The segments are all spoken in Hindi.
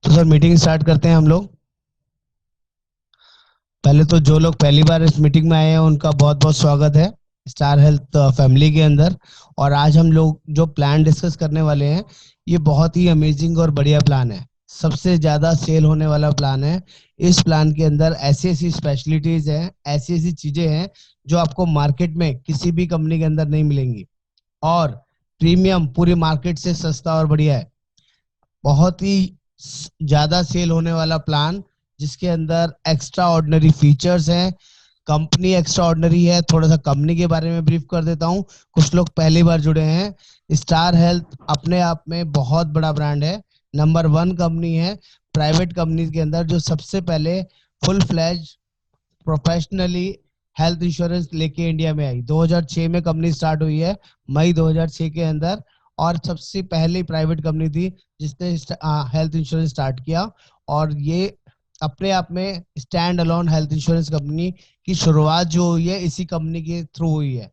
तो सर मीटिंग स्टार्ट करते हैं हम लोग। पहले तो जो लोग पहली बार इस मीटिंग में आए हैं उनका बहुत बहुत स्वागत है स्टार हेल्थ फैमिली के अंदर। और आज हम लोग जो प्लान डिस्कस करने वाले हैं ये बहुत ही अमेजिंग और बढ़िया प्लान है। सबसे ज्यादा सेल होने वाला प्लान है। इस प्लान के अंदर ऐसी ऐसी स्पेशलिटीज हैं, ऐसी ऐसी चीजें हैं जो आपको मार्केट में किसी भी कंपनी के अंदर नहीं मिलेंगी। और प्रीमियम पूरी मार्केट से सस्ता और बढ़िया है। बहुत ही ज्यादा सेल होने वाला प्लान जिसके अंदर एक्स्ट्रा ऑर्डिनरी फीचर्स हैं। कंपनी एक्स्ट्रा ऑर्डिनरी है। थोड़ा सा कंपनी के बारे में ब्रीफ कर देता हूँ। कुछ लोग पहली बार जुड़े हैं। स्टार हेल्थ अपने आप में बहुत बड़ा ब्रांड है। नंबर 1 कंपनी है प्राइवेट कंपनी के अंदर जो सबसे पहले full fledge professionally health insurance लेके इंडिया में आई। 2006 में कंपनी स्टार्ट हुई है, मई 2006 के अंदर। और सबसे पहली प्राइवेट कंपनी थी जिसने हेल्थ इंश्योरेंस स्टार्ट किया। और ये अपने आप में stand alone health insurance company की शुरुआत जो हुई है इसी कंपनी के थ्रू हुई है।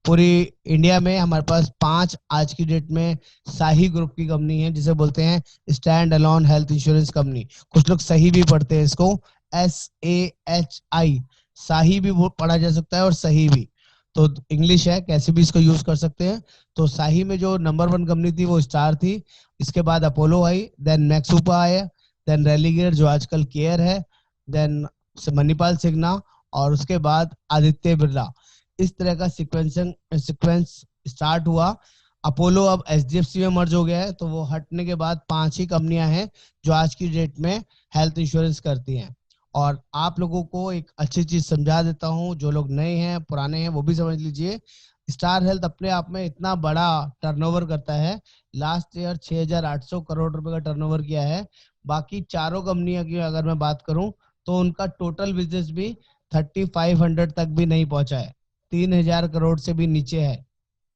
पूरी इंडिया में हमारे पास 5 आज की डेट में साही ग्रुप की कंपनी है जिसे बोलते हैं stand alone health insurance company. कुछ लोग सही भी पढ़ते हैं इसको, SAHI। साही भी पढ़ा जा सकता है और सही भी, तो इंग्लिश है, कैसे भी इसको यूज कर सकते हैं। तो साही में जो नंबर 1 कंपनी थी वो स्टार थी। इसके बाद अपोलो आई, देन मैक्सूपा आया, देन रेलिगेयर जो आजकल केयर है, देन मणिपाल सिग्ना, और उसके बाद आदित्य बिरला। इस तरह का सीक्वेंस स्टार्ट हुआ। अपोलो अब HDFC में मर्ज हो गया है, तो वो हटने के बाद 5 ही कंपनियां हैं जो आज की डेट में हेल्थ इंश्योरेंस करती हैं। और आप लोगों को एक अच्छी चीज समझा देता हूं, जो लोग नए हैं पुराने हैं वो भी समझ लीजिए। स्टार हेल्थ अपने आप में इतना बड़ा टर्नओवर करता है। लास्ट ईयर 6,800 करोड़ रुपए का टर्नओवर किया है। बाकी चारों कंपनियों की अगर मैं बात करूं तो उनका टोटल बिजनेस भी 3500 तक भी नहीं पहुंचा है, 3,000 करोड़ से भी नीचे है।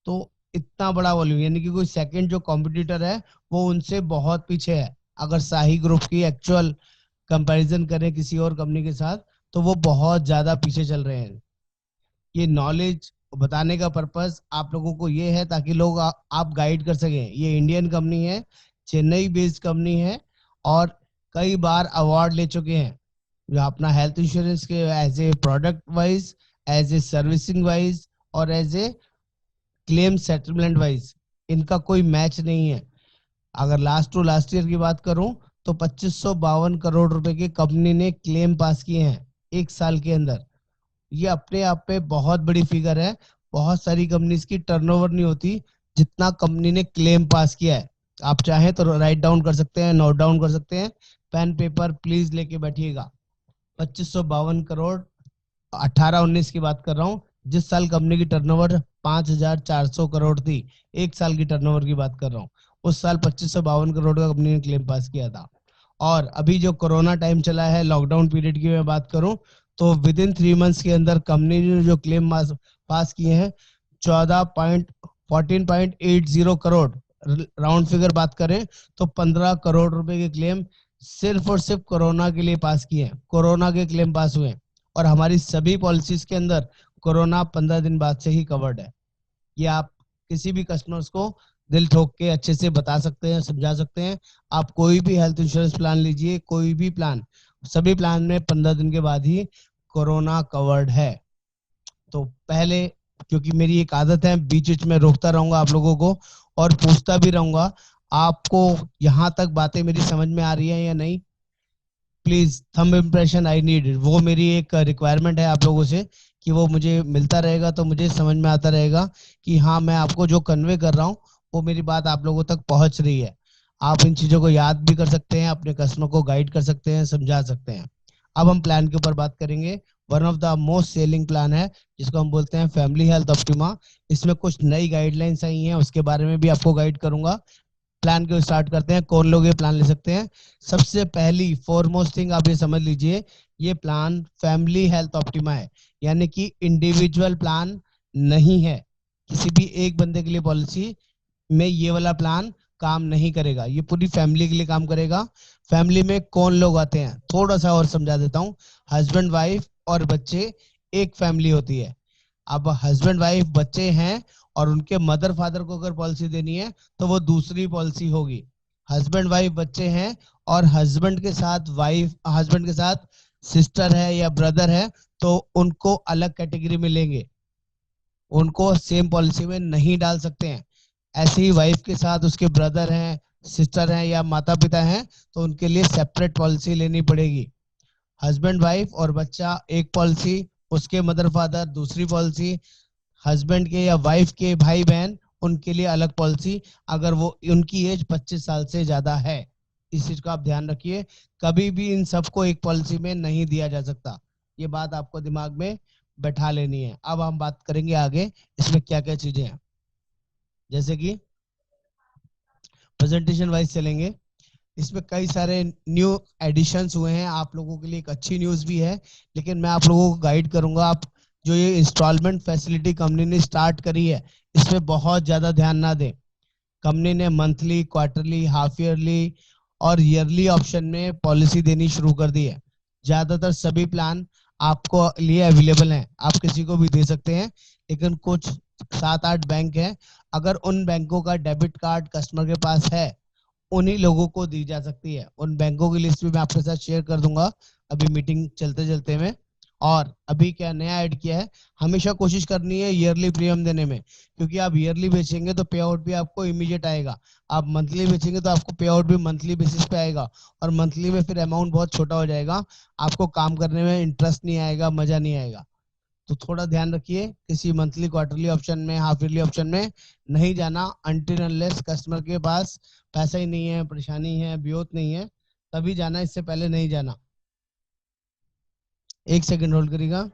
तो इतना बड़ा वॉल्यूम, यानी कि कोई सेकंड जो कॉम्पिटिटर है वो उनसे बहुत पीछे है। अगर शाही ग्रुप की एक्चुअल कंपैरिजन करें किसी और कंपनी के साथ तो वो बहुत ज्यादा पीछे चल रहे हैं। ये नॉलेज बताने का पर्पस आप लोगों को ये है ताकि लोग आप गाइड कर सकें। ये इंडियन कंपनी है, चेन्नई बेस्ड कंपनी है, और कई बार अवार्ड ले चुके हैं जो अपना हेल्थ इंश्योरेंस के as a product wise, as a servicing wise, और as a claim settlement wise इनका कोई मैच नहीं है। अगर लास्ट टू लास्ट ईयर की बात करूं तो 2552 करोड़ रुपए के कंपनी ने क्लेम पास किए हैं एक साल के अंदर। ये अपने आप पे बहुत बड़ी फिगर है। बहुत सारी कंपनीज की टर्नओवर नहीं होती जितना कंपनी ने क्लेम पास किया है। आप चाहें तो राइट डाउन कर सकते हैं, नोट डाउन कर सकते हैं, पेन पेपर प्लीज लेके बैठिएगा। 2552 करोड़, 18-19 की बात कर रहा हूँ, जिस साल कंपनी की टर्नओवर 5,400 करोड़ थी। एक साल की टर्नओवर की बात कर रहा हूँ। उस साल 2552 करोड़ का कंपनी ने क्लेम पास किया था। और अभी जो कोरोना टाइम चला है, लॉकडाउन पीरियड की मैं बात करूं तो विद इन 3 मंथ्स के अंदर कंपनी ने जो क्लेम पास किए हैं 14.80 करोड़, राउंड फिगर बात करें तो 15 करोड़ रुपए के क्लेम सिर्फ और सिर्फ कोरोना के लिए पास किए हैं। कोरोना के क्लेम पास हुए हैं। और हमारी सभी पॉलिसीज के अंदर कोरोना 15 दिन बाद से ही कवर्ड है। ये आप किसी भी कस्टमर्स को दिल ठोक के अच्छे से बता सकते हैं, समझा सकते हैं। आप कोई भी हेल्थ इंश्योरेंस प्लान लीजिए, कोई भी प्लान, सभी प्लान में 15 दिन के बाद ही कोरोना कवर्ड है। तो पहले, क्योंकि मेरी एक आदत है बीच बीच में रोकता रहूंगा आप लोगों को और पूछता भी रहूंगा आपको यहाँ तक बातें मेरी समझ में आ रही है या नहीं। Please thumb impression I need, वो मेरी एक रिक्वायरमेंट है आप लोगों से कि वो मुझे मिलता रहेगा तो मुझे समझ में आता रहेगा कि हाँ मैं आपको जो कन्वे कर रहा हूँ वो मेरी बात आप लोगों तक पहुंच रही है। आप इन चीजों को याद भी कर सकते हैं, अपने कस्टमर को गाइड कर सकते हैं, समझा सकते हैं। अब हम प्लान के ऊपर बात करेंगे। One of the most selling plan है जिसको हम बोलते हैं फैमिली हेल्थ ऑप्टिमा। इसमें कुछ नई गाइडलाइंस आई हैं, उसके बारे में भी आपको गाइड करूंगा। प्लान को स्टार्ट करते हैं। कौन लोग ये प्लान ले सकते हैं? सबसे पहली फॉरमोस्ट थिंग आप ये समझ लीजिए, ये प्लान फैमिली हेल्थ ऑप्टिमा है, यानी कि इंडिविजुअल प्लान नहीं है। किसी भी एक बंदे के लिए पॉलिसी में ये वाला प्लान काम नहीं करेगा, ये पूरी फैमिली के लिए काम करेगा। फैमिली में कौन लोग आते हैं थोड़ा सा और समझा देता हूँ। हस्बैंड वाइफ और बच्चे एक फैमिली होती है। अब हस्बैंड वाइफ बच्चे हैं और उनके मदर फादर को अगर पॉलिसी देनी है तो वो दूसरी पॉलिसी होगी। हस्बैंड वाइफ बच्चे हैं और हस्बैंड के साथ वाइफ, हस्बैंड के साथ सिस्टर है या ब्रदर है, तो उनको अलग कैटेगरी में लेंगे, उनको सेम पॉलिसी में नहीं डाल सकते हैं। ऐसे ही वाइफ के साथ उसके ब्रदर हैं, सिस्टर हैं या माता पिता हैं, तो उनके लिए सेपरेट पॉलिसी लेनी पड़ेगी। हस्बैंड वाइफ और बच्चा एक पॉलिसी, उसके मदर फादर दूसरी पॉलिसी, हस्बैंड के या वाइफ के भाई बहन उनके लिए अलग पॉलिसी, अगर वो उनकी एज 25 साल से ज्यादा है। इस चीज का आप ध्यान रखिए, कभी भी इन सबको एक पॉलिसी में नहीं दिया जा सकता। ये बात आपको दिमाग में बैठा लेनी है। अब हम बात करेंगे आगे इसमें क्या क्या चीजें हैं, जैसे कि प्रेजेंटेशन वाइज चलेंगे। इसमें कई सारे न्यू एडिशंस हुए हैं, आप लोगों के लिए एक अच्छी न्यूज़ भी है, लेकिन मैं आप लोगों को गाइड करूंगा। आप जो ये इंस्टॉलमेंट फैसिलिटी कंपनी ने स्टार्ट करी है, इस पे बहुत ज़्यादा ध्यान ना दें। कंपनी ने मंथली, क्वार्टरली, हाफ ईयरली और ईयरली ऑप्शन में पॉलिसी देनी शुरू कर दी है। ज़्यादातर सभी प्लान आपको लिए अवेलेबल हैं, आप किसी को भी दे सकते हैं, लेकिन कुछ 7-8 बैंक हैं, अगर उन बैंकों का डेबिट कार्ड कस्टमर के पास है, उन्हीं लोगों को दी जा सकती है। उन बैंकों की लिस्ट भी मैं आपके साथ शेयर कर दूंगा अभी मीटिंग चलते चलते में। और अभी क्या नया ऐड किया है, हमेशा कोशिश करनी है ईयरली प्रीमियम देने में, क्योंकि आप ईयरली बेचेंगे तो पे आउट भी आपको इमीडिएट आएगा, आप मंथली बेचेंगे तो आपको पे आउट भी मंथली बेसिस पे आएगा, और मंथली में फिर अमाउंट बहुत छोटा हो जाएगा, आपको काम करने में इंटरेस्ट नहीं आएगा, मजा नहीं आएगा। तो थोड़ा ध्यान रखिए, किसी मंथली, क्वार्टरली ऑप्शन में, हाफ ईयरली ऑप्शन में नहीं जाना अनटिल अनलेस कस्टमर के पास पैसा ही नहीं है, परेशानी है, ब्योत नहीं है, तभी जाना, इससे पहले नहीं जाना। एक सेकंड होल्ड करिएगा।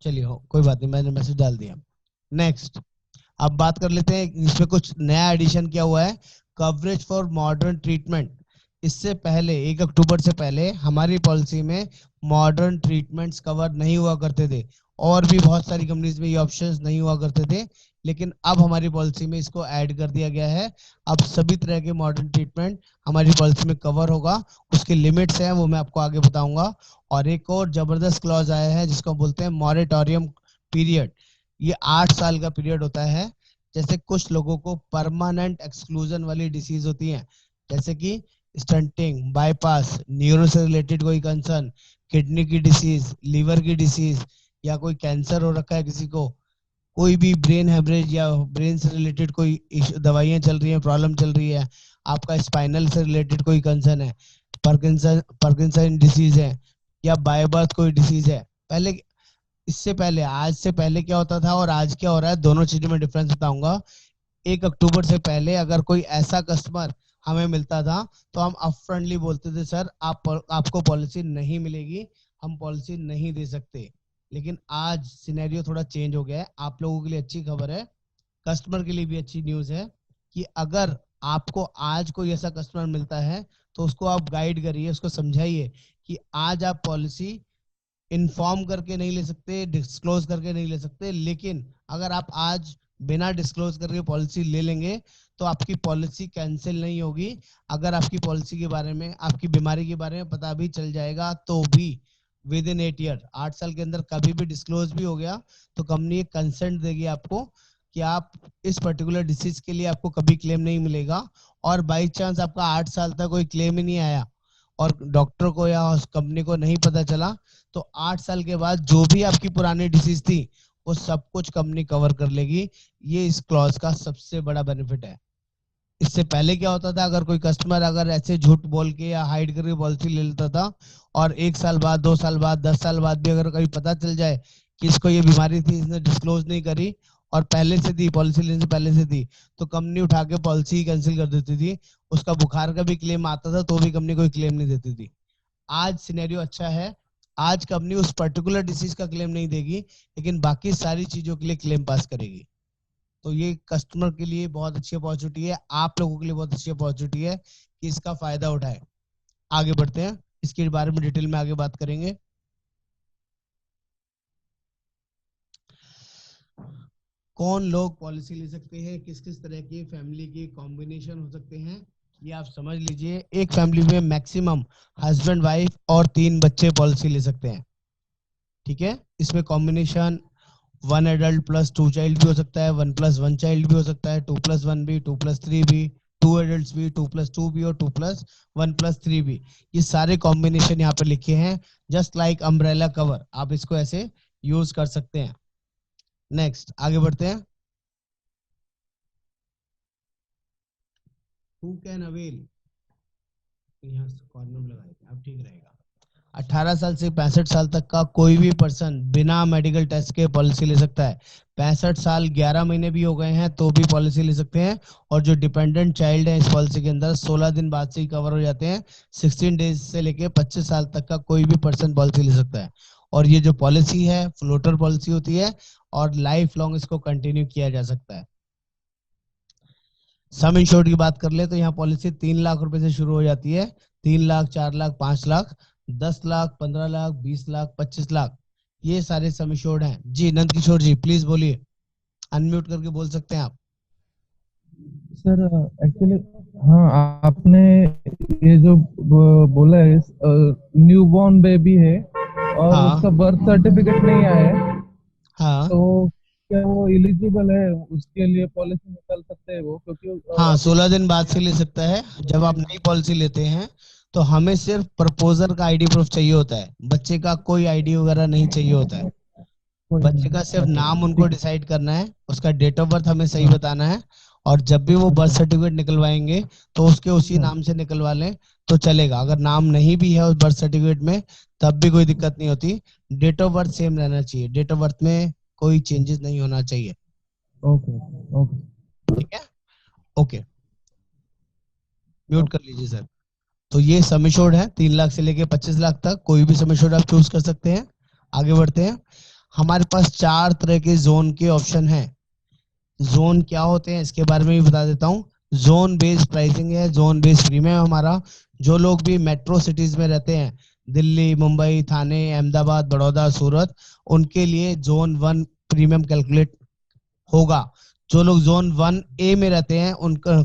चलिए, हो कोई बात नहीं, मैंने मैसेज डाल दिया। नेक्स्ट, अब बात कर लेते हैं इसमें कुछ नया एडिशन क्या हुआ है, कवरेज फॉर मॉडर्न ट्रीटमेंट। इससे पहले 1 अक्टूबर से पहले हमारी पॉलिसी में मॉडर्न ट्रीटमेंट्स कवर नहीं हुआ करते थे, और भी बहुत सारी कंपनीज में ये ऑप्शंस नहीं हुआ करते थे, लेकिन अब हमारी पॉलिसी में इसको ऐड कर दिया गया है। अब सभी तरह के मॉडर्न ट्रीटमेंट हमारी पॉलिसी में कवर होगा, उसके लिमिट्स हैं वो मैं आपको आगे बताऊंगा। और एक और जबरदस्त क्लॉज आया है जिसको बोलते हैं मॉरेटोरियम पीरियड। ये 8 साल का पीरियड होता है। जैसे कुछ लोगों को परमानेंट एक्सक्लूजन वाली डिसीज होती है, जैसे कि स्टंटिंग, बाईपास, न्यूरो से रिलेटेड कोई कंसर्न, किडनी की डिसीज, लीवर की डिसीज, या कोई कैंसर हो रखा है किसी को, कोई भी ब्रेन हेमरेज या ब्रेन से रिलेटेड कोई दवाइयां चल रही हैं, प्रॉब्लम चल रही है, आपका स्पाइनल से रिलेटेड कोई कंसर्न है, पार्किंसन डिसीज है, या बाय बर्थ कोई डिसीज है। पहले, इससे पहले, आज से पहले क्या होता था और आज क्या हो रहा है, दोनों चीजों में डिफरेंस बताऊंगा। 1 अक्टूबर से पहले अगर कोई ऐसा कस्टमर हमें मिलता था, तो हम अपफ्रंटली बोलते थे, सर आपको पॉलिसी नहीं मिलेगी, हम पॉलिसी नहीं दे सकते। लेकिन आज सिनेरियो थोड़ा चेंज हो गया है। आप लोगों के लिए अच्छी खबर है, कस्टमर के लिए भी अच्छी न्यूज है, कि अगर आपको आज कोई ऐसा कस्टमर मिलता है, तो उसको आप गाइड करिए, उसको समझाइए कि आज आप पॉलिसी इन्फॉर्म करके नहीं ले सकते, डिस्क्लोज करके नहीं ले सकते, लेकिन अगर आप आज बिना डिस्क्लोज करके पॉलिसी ले लेंगे, तो आपकी पॉलिसी कैंसिल नहीं होगी। अगर आपकी पॉलिसी के बारे में, आपकी बीमारी के बारे में पता भी चल जाएगा, तो भी विद इन 8 ईयर, 8 साल के अंदर कभी भी डिस्क्लोज भी हो गया, तो कंपनी एक कंसेंट देगी आपको कि आप इस पर्टिकुलर डिसीज के लिए आपको कभी क्लेम नहीं मिलेगा। और बाई चांस आपका 8 साल तक कोई क्लेम ही नहीं आया और डॉक्टर को या कंपनी को नहीं पता चला, तो 8 साल के बाद जो भी आपकी पुरानी डिसीज थी, वो सब कुछ कंपनी कवर कर लेगी। ये इस क्लॉज का सबसे बड़ा बेनिफिट है। इससे पहले क्या होता था, अगर कोई कस्टमर अगर ऐसे झूठ बोल के या हाइड करके पॉलिसी ले लेता था, और 1 साल बाद, 2 साल बाद, 10 साल बाद भी अगर कभी पता चल जाए कि इसको ये बीमारी थी, इसने डिस्क्लोज नहीं करी और पहले से थी, पॉलिसी लेने से पहले से थी, तो कंपनी उठा के पॉलिसी कैंसिल कर देती थी। उसका बुखार का भी क्लेम आता था, तो भी कंपनी कोई क्लेम नहीं देती थी। आज सिनेरियो अच्छा है, आज कंपनी उस पर्टिकुलर डिसीज का क्लेम नहीं देगी, लेकिन बाकी सारी चीजों के लिए क्लेम पास करेगी। तो ये कस्टमर के लिए बहुत अच्छी अपॉर्चुनिटी है, आप लोगों के लिए बहुत अच्छी अपॉर्चुनिटी है कि इसका फायदा उठाए। आगे बढ़ते हैं, इसके बारे में डिटेल में आगे बात करेंगे। कौन लोग पॉलिसी ले सकते हैं, किस किस तरह की फैमिली के कॉम्बिनेशन हो सकते हैं, ये आप समझ लीजिए। एक फैमिली में मैक्सिमम हस्बैंड वाइफ और 3 बच्चे पॉलिसी ले सकते हैं, ठीक है। इसमें कॉम्बिनेशन 1 एडल्ट प्लस 2 चाइल्ड भी हो सकता है, 1+1 चाइल्ड भी हो सकता है, 2+1 भी, 2+3 भी, 2 एडल्ट भी, 2+2 भी और 2+1+3 भी। ये सारे कॉम्बिनेशन यहाँ पे लिखे हैं, जस्ट लाइक अम्ब्रेला कवर, आप इसको ऐसे यूज कर सकते हैं। नेक्स्ट आगे बढ़ते हैं। हु कैन अवेल, यहाँ कॉर्नर में लगाए थे, अब ठीक रहेगा। 18 साल से 65 साल तक का कोई भी पर्सन बिना मेडिकल टेस्ट के पॉलिसी ले सकता है। 65 साल 11 महीने भी हो गए हैं तो भी पॉलिसी ले सकते हैं। और जो डिपेंडेंट चाइल्ड है इस पॉलिसी के अंदर 16 दिन बाद से ही कवर हो जाते हैं। 16 डेज से लेके 25 साल तक का कोई भी पर्सन पॉलिसी ले सकता है। और ये जो पॉलिसी है फ्लोटर पॉलिसी होती है और लाइफ लॉन्ग इसको कंटिन्यू किया जा सकता है। सम इंश्योर्ड की बात कर ले तो यहाँ पॉलिसी 3 लाख रुपए से शुरू हो जाती है। 3 लाख, 4 लाख, 5 लाख, 10 लाख, 15 लाख, 20 लाख, 25 लाख, ये सारे सम इंश्योर्ड हैं। जी नंद किशोर जी प्लीज बोलिए, अनम्यूट करके बोल सकते हैं आप। सर एक्चुअली हाँ, आपने ये जो बोला है, न्यू बॉर्न बेबी है और हाँ उसका बर्थ सर्टिफिकेट नहीं आया है, हाँ तो क्या वो एलिजिबल है? उसके लिए पॉलिसी निकाल सकते हैं वो? क्योंकि हाँ, अभी 16 दिन बाद से ले सकता है। जब आप नई पॉलिसी लेते हैं तो हमें सिर्फ प्रपोजर का आईडी प्रूफ चाहिए होता है, बच्चे का कोई आईडी वगैरह नहीं चाहिए होता है। कोई बच्चे का नहीं। सिर्फ अच्छा नाम उनको ठीक है। डिसाइड करना है, उसका डेट ऑफ बर्थ हमें सही हाँ। बताना है। और जब भी वो बर्थ अच्छा। सर्टिफिकेट निकलवाएंगे तो उसके उसी हाँ। नाम से निकलवा लें तो चलेगा। अगर नाम नहीं भी है उस बर्थ सर्टिफिकेट में तब भी कोई दिक्कत नहीं होती। डेट ऑफ बर्थ सेम रहना चाहिए, डेट ऑफ बर्थ में कोई चेंजेस नहीं होना चाहिए। ओके ओके ठीक है, ओके, म्यूट ओके। कर लीजिए सर। तो ये सम एश्योर्ड है 3 लाख से लेके 25 लाख तक, कोई भी सम एश्योर्ड आप चूज कर सकते हैं। आगे बढ़ते हैं। हमारे पास 4 तरह के जोन के ऑप्शन हैं। जोन क्या होते हैं इसके बारे में भी बता देता हूँ। जोन बेस्ड प्राइसिंग है, जोन बेस्ड प्रीमियम है हमारा। जो लोग भी मेट्रो सिटीज में रहते हैं, दिल्ली, मुंबई, थाने, अहमदाबाद, बड़ौदा, सूरत, उनके लिए जोन 1 प्रीमियम कैलकुलेट होगा। जो लोग जोन 1A में रहते हैं उनका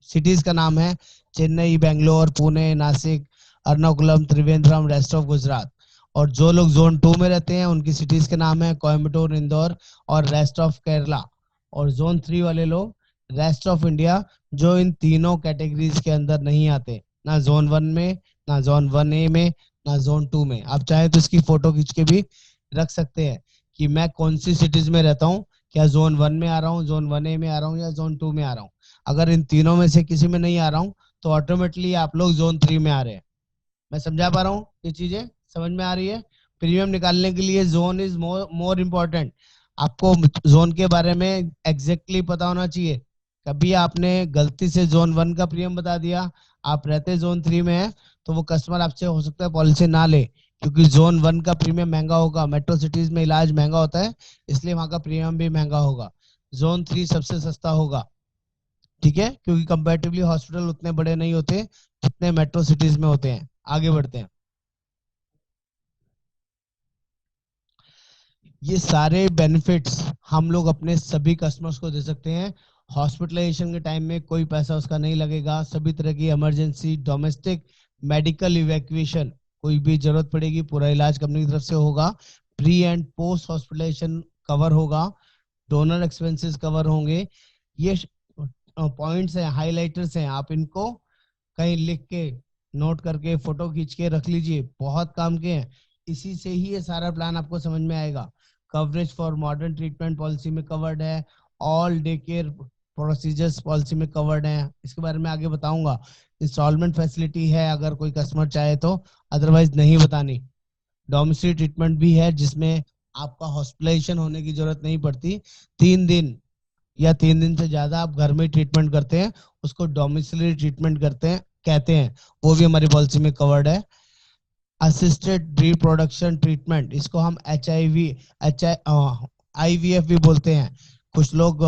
सिटीज का नाम है चेन्नई, बेंगलोर, पुणे, नासिक, एर्नाकुलम, त्रिवेंद्रम, रेस्ट ऑफ गुजरात। और जो लोग जोन 2 में रहते हैं उनकी सिटीज के नाम है कोयम्बटूर, इंदौर और रेस्ट ऑफ केरला। और जोन 3 वाले लोग रेस्ट ऑफ इंडिया, जो इन तीनों कैटेगरीज के अंदर नहीं आते, ना जोन 1 में, ना जोन 1A में, ना जोन 2 में। आप चाहे तो इसकी फोटो खींच के भी रख सकते हैं कि मैं कौन सी सिटीज में रहता हूँ, क्या जोन 1 में आ रहा हूँ, जोन 1A में आ रहा हूँ या जोन 2 में आ रहा हूँ। अगर इन तीनों में से किसी में नहीं आ रहा हूँ तो ऑटोमेटिकली आप लोग जोन 3 में आ रहे हैं। मैं समझा पा रहा हूँ, ये चीजें समझ में आ रही है। प्रीमियम निकालने के लिए zone is more more important. आपको जोन के बारे में एग्जैक्टली पता होना चाहिए। कभी आपने गलती से जोन 1 का प्रीमियम बता दिया, आप रहते जोन 3 में है, तो वो कस्टमर आपसे हो सकता है पॉलिसी ना ले, क्योंकि जोन 1 का प्रीमियम महंगा होगा। मेट्रो सिटीज में इलाज महंगा होता है, इसलिए वहां का प्रीमियम भी महंगा होगा। जोन 3 सबसे सस्ता होगा, ठीक है, क्योंकि कंपैरेटिवली हॉस्पिटल उतने बड़े नहीं होते जितने मेट्रो सिटीज में होते हैं। आगे बढ़ते हैं। ये सारे बेनिफिट्स हम लोग अपने सभी कस्टमर्स को दे सकते हैं। हॉस्पिटलाइजेशन के टाइम में कोई पैसा उसका नहीं लगेगा। सभी तरह की इमरजेंसी, डोमेस्टिक, मेडिकल इवैक्यूएशन, कोई भी जरूरत पड़ेगी पूरा इलाज कंपनी की तरफ से होगा। Pre and post hospitalisation cover होगा। डोनर एक्सपेंसेस कवर होंगे। ये पॉइंट्स हैं, हाइलाइटर्स हैं, आप इनको कहीं लिख के, नोट करके, फोटो खींच के रख लीजिए, बहुत काम के हैं। इसी से ही ये सारा प्लान आपको समझ में आएगा। Coverage for modern treatment policy में कवर्ड है। All day care procedures policy में कवर्ड है, इसके बारे में आगे बताऊंगा। इंस्टॉलमेंट फैसिलिटी है अगर कोई कस्टमर चाहे तो, अदरवाइज नहीं बतानी। डोमेस्टिक ट्रीटमेंट भी है जिसमें आपका हॉस्पिटलाइजेशन होने की जरूरत नहीं पड़ती। 3 दिन या 3 दिन से ज्यादा आप घर में ट्रीटमेंट करते हैं, उसको डोमिसिलरी ट्रीटमेंट करते हैं कहते हैं, वो भी हमारी पॉलिसी में कवर्ड है। असिस्टेड रिप्रोडक्शन ट्रीटमेंट, इसको हम IVF भी बोलते हैं। कुछ लोग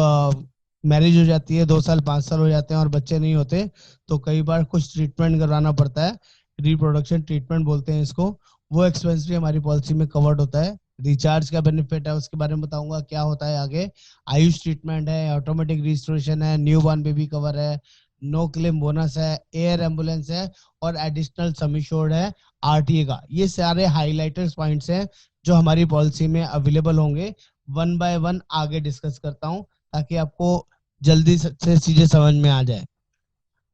मैरिज हो जाती है, 2 साल 5 साल हो जाते हैं और बच्चे नहीं होते, तो कई बार कुछ ट्रीटमेंट करवाना पड़ता है, रिप्रोडक्शन ट्रीटमेंट बोलते हैं इसको। वो एक्सपेंस भी हमारी पॉलिसी में कवर्ड होता है। रिचार्ज का बेनिफिट है, उसके बारे में बताऊंगा क्या होता है आगे। आयुष ट्रीटमेंट है, ऑटोमेटिक रिस्टोरेशन है, न्यू बॉर्न बेबी कवर है, नो क्लेम बोनस है, एयर एम्बुलेंस है और एडिशनल सम इंश्योर्ड है RTA का। ये सारे हाइलाइटर्स पॉइंट्स हैं जो हमारी पॉलिसी में अवेलेबल होंगे। 1 बाय 1 आगे डिस्कस करता हूं ताकि आपको जल्दी से चीजें समझ में आ जाए।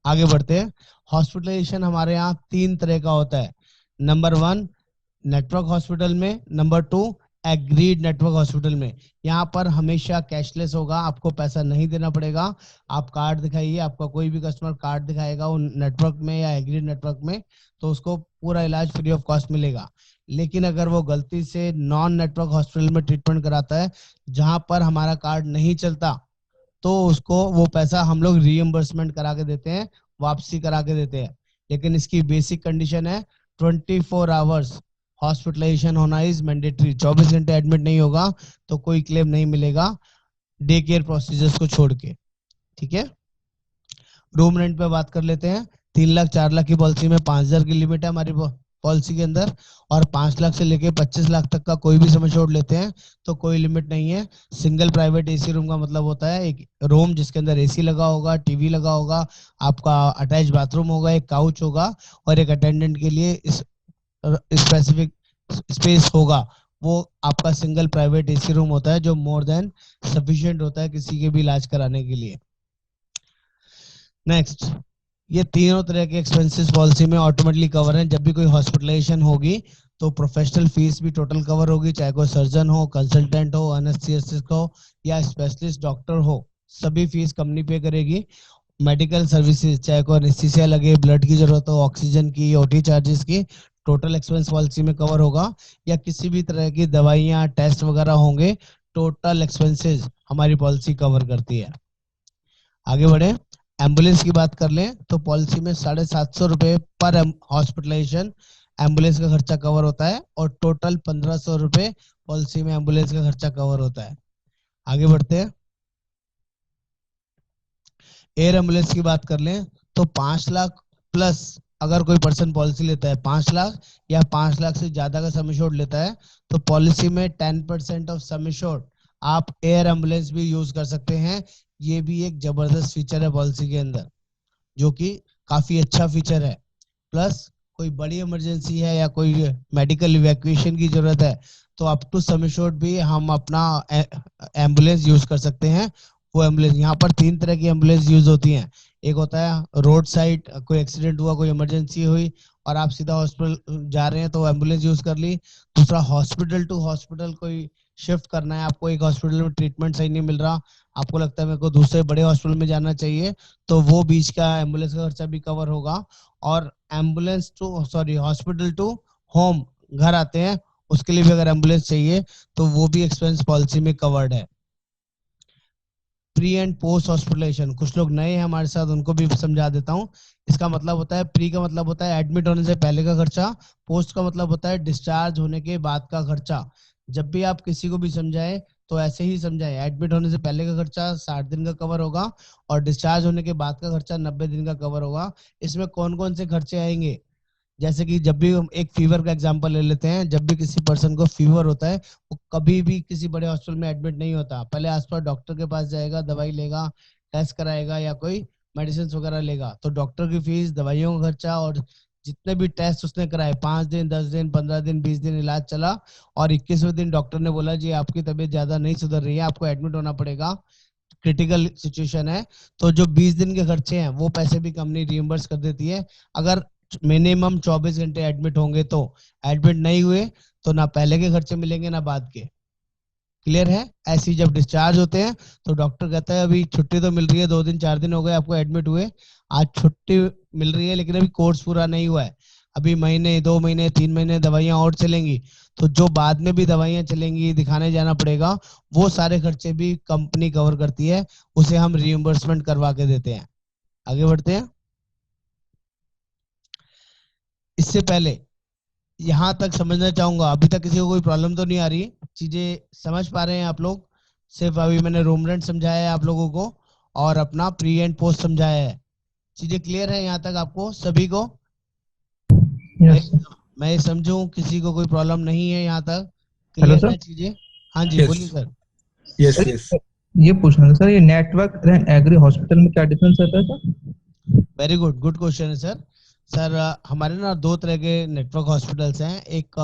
आगे बढ़ते हैं। हॉस्पिटलाइजेशन हमारे यहाँ 3 तरह का होता है। नंबर 1 नेटवर्क हॉस्पिटल में, नंबर 2 एग्रीड नेटवर्क हॉस्पिटल में। यहाँ पर हमेशा कैशलेस होगा, आपको पैसा नहीं देना पड़ेगा। आप कार्ड दिखाइए, आपका कोई भी कस्टमर कार्ड दिखाएगा वो नेटवर्क में या एग्रीड नेटवर्क में, तो उसको पूरा इलाज फ्री ऑफ कॉस्ट मिलेगा। लेकिन अगर वो गलती से नॉन नेटवर्क हॉस्पिटल में ट्रीटमेंट कराता है जहां पर हमारा कार्ड नहीं चलता, तो उसको वो पैसा हम लोग रीएम्बर्समेंट करा के देते हैं, वापसी करा के देते हैं। लेकिन इसकी बेसिक कंडीशन है 24 आवर्स हॉस्पिटलाइजेशन होना इज मैंडेटरी। 24 घंटे एडमिट नहीं होगा तो कोई क्लेम नहीं मिलेगा, डे केयर प्रोसीजर्स को छोड़ के। ठीक है, रूम रेंट पे बात कर लेते हैं। 3 लाख 4 लाख की पॉलिसी में 5,000 की लिमिट है हमारी पॉलिसी के अंदर, और 5 लाख से लेके 25 लाख तक का कोई भी सम एश्योर्ड लेते हैं तो कोई लिमिट नहीं है। सिंगल प्राइवेट एसी रूम का मतलब होता है एक रूम जिसके अंदर एसी लगा होगा, टीवी लगा होगा, आपका अटैच बाथरूम होगा, एक काउच होगा और एक अटेंडेंट के लिए इस स्पेसिफिक स्पेस होगा। वो आपका सिंगल प्राइवेट एसी रूम होता है जो मोर देन सफिशिएंट होता है किसी के भी इलाज कराने के लिए। नेक्स्ट, ये तीनों तरह के एक्सपेंसेस पॉलिसी में ऑटोमेटिकली कवर हैं। जब भी कोई हॉस्पिटलाइजेशन होगी तो प्रोफेशनल फीस भी टोटल कवर होगी, चाहे कोई सर्जन हो, कंसल्टेंट हो, एनेस्थीसिस्ट हो या स्पेशलिस्ट डॉक्टर हो, सभी फीस कंपनी पे करेगी। मेडिकल सर्विसेज, चाहे कोई एनेस्थीसिया लगे, ब्लड की जरूरत हो, ऑक्सीजन की, ओटी चार्जेस की, टोटल एक्सपेंस पॉलिसी में कवर होगा। या किसी भी तरह की दवाइयाँ, टेस्ट वगैरह होंगे, टोटल एक्सपेंसेस हमारी पॉलिसी कवर करती है। आगे बढ़े, एम्बुलेंस की बात कर लें तो पॉलिसी में 750 रुपए पर हॉस्पिटलाइजेशन एम्बुलेंस का खर्चा कवर होता है, और टोटल 1500 रुपए पॉलिसी में एम्बुलेंस का खर्चा कवर होता है। आगे बढ़ते हैं, एयर एम्बुलेंस की बात कर लें तो 5 लाख प्लस अगर कोई पर्सन पॉलिसी लेता है, 5 लाख या 5 लाख से ज्यादा का सम एश्योर्ड लेता है, तो पॉलिसी में 10% ऑफ सम एश्योर्ड आप एयर एम्बुलेंस भी यूज कर सकते हैं। ये भी एक जबरदस्त फीचर है पॉलिसी के अंदर, जो कि काफी अच्छा फीचर है। प्लस कोई बड़ी इमरजेंसी है या कोई मेडिकल इवैक्यूएशन की जरूरत है तो अप टू सम एश्योर्ड भी हम अपना एम्बुलेंस यूज कर सकते हैं। वो एम्बुलेंस, यहाँ पर 3 तरह की एम्बुलेंस यूज होती हैं। एक होता है रोड साइड, कोई एक्सीडेंट हुआ, कोई इमरजेंसी हुई और आप सीधा हॉस्पिटल जा रहे हैं तो एम्बुलेंस यूज कर ली। दूसरा, हॉस्पिटल टू हॉस्पिटल कोई शिफ्ट करना है, आपको एक हॉस्पिटल में ट्रीटमेंट सही नहीं मिल रहा, आपको लगता है मेरे को दूसरे बड़े हॉस्पिटल में जाना चाहिए, तो वो बीच का एम्बुलेंस का खर्चा भी कवर होगा। और ambulance to sorry hospital to home, घर आते हैं, उसके लिए भी अगर एम्बुलेंस चाहिए तो वो भी एक्सपेंस पॉलिसी में कवर्ड है। प्री एंड पोस्ट हॉस्पिटलाइजेशन, कुछ लोग नए हैं हमारे साथ, उनको भी समझा देता हूँ। इसका मतलब होता है, प्री का मतलब होता है एडमिट होने से पहले का खर्चा, पोस्ट का मतलब होता है डिस्चार्ज होने के बाद का खर्चा। जब भी आप किसी को भी समझाएं तो ऐसे ही समझाएं, एडमिट होने से पहले का खर्चा 60 दिन का कवर होगा और डिस्चार्ज होने के बाद का खर्चा 90 दिन का कवर होगा। इसमें कौन कौन से खर्चे आएंगे, जैसे कि जब भी हम एक फीवर का एग्जांपल ले लेते हैं, जब भी किसी पर्सन को फीवर होता है वो कभी भी किसी बड़े हॉस्पिटल में एडमिट नहीं होता, पहले आसपास डॉक्टर के पास जाएगा, दवाई लेगा, टेस्ट कराएगा या कोई मेडिसिन वगैरह लेगा। तो डॉक्टर की फीस, दवाइयों का खर्चा और जितने भी टेस्ट उसने कराए, 5 दिन, 10 दिन, 15 दिन, 20 दिन इलाज चला और 21वें दिन डॉक्टर ने बोला जी आपकी तबीयत ज्यादा नहीं सुधर रही है, आपको एडमिट होना पड़ेगा, क्रिटिकल सिचुएशन है, तो जो 20 दिन के खर्चे हैं वो पैसे भी कंपनी रिइंबर्स कर देती है। अगर मिनिमम 24 घंटे एडमिट होंगे तो, एडमिट नहीं हुए तो ना पहले के खर्चे मिलेंगे ना बाद के। क्लियर है? ऐसी जब डिस्चार्ज होते हैं तो डॉक्टर कहता है अभी छुट्टी तो मिल रही है, 2 दिन 4 दिन हो गए आपको एडमिट हुए, आज छुट्टी मिल रही है लेकिन अभी कोर्स पूरा नहीं हुआ है, अभी महीने, 2 महीने, 3 महीने दवाइयां और चलेंगी, तो जो बाद में भी दवाइयां चलेंगी, दिखाने जाना पड़ेगा, वो सारे खर्चे भी कंपनी कवर करती है, उसे हम रिइंबर्समेंट करवा के देते हैं। आगे बढ़ते हैं। इससे पहले यहां तक समझना चाहूंगा, अभी तक किसी को कोई प्रॉब्लम तो नहीं आ रही, चीजें समझ पा रहे हैं आप लोग? सिर्फ अभी मैंने रूम रेंट समझाया है आप लोगों को और अपना प्री एंड पोस्ट समझाया है। चीजें क्लियर है यहाँ तक आपको सभी को? मैं यस सर। मैं समझूं किसी को कोई प्रॉब्लम नहीं है यहाँ तक? Hello clear sir. है चीजें? हाँ जी यस बोलिए सर। यस सर यस ये पूछना था सर, ये नेटवर्क एंड एग्री हॉस्पिटल में क्या डिफरेंस रहता है sir? Very good, good question है सर। सर हमारे ना 2 तरह के नेटवर्क हॉस्पिटल्स हैं। एक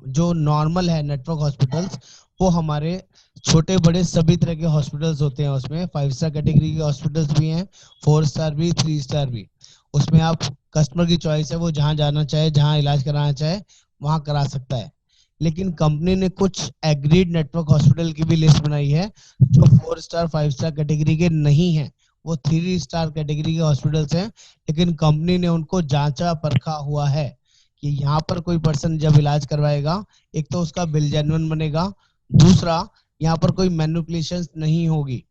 जो नॉर्मल है नेटवर्क हॉस्पिटल्स, वो हमारे छोटे बड़े सभी तरह के हॉस्पिटल्स होते हैं, उसमें 5 स्टार कैटेगरी के हॉस्पिटल्स भी हैं, 4 स्टार भी, 3 स्टार भी। उसमें आप कस्टमर की चॉइस है, वो जहां जाना चाहे, जहां इलाज कराना चाहे वहां करा सकता है। लेकिन कंपनी ने कुछ एग्रीड नेटवर्क हॉस्पिटल की भी लिस्ट बनाई है जो 4 स्टार 5 स्टार कैटेगरी के नहीं है, वो 3 स्टार कैटेगरी के हॉस्पिटल्स हैं। लेकिन कंपनी ने उनको जांचा परखा हुआ है कि यहाँ पर कोई पर्सन जब इलाज करवाएगा, एक तो उसका बिल जेन्युइन बनेगा, दूसरा यहाँ पर कोई मैनिपुलेशन नहीं होगी,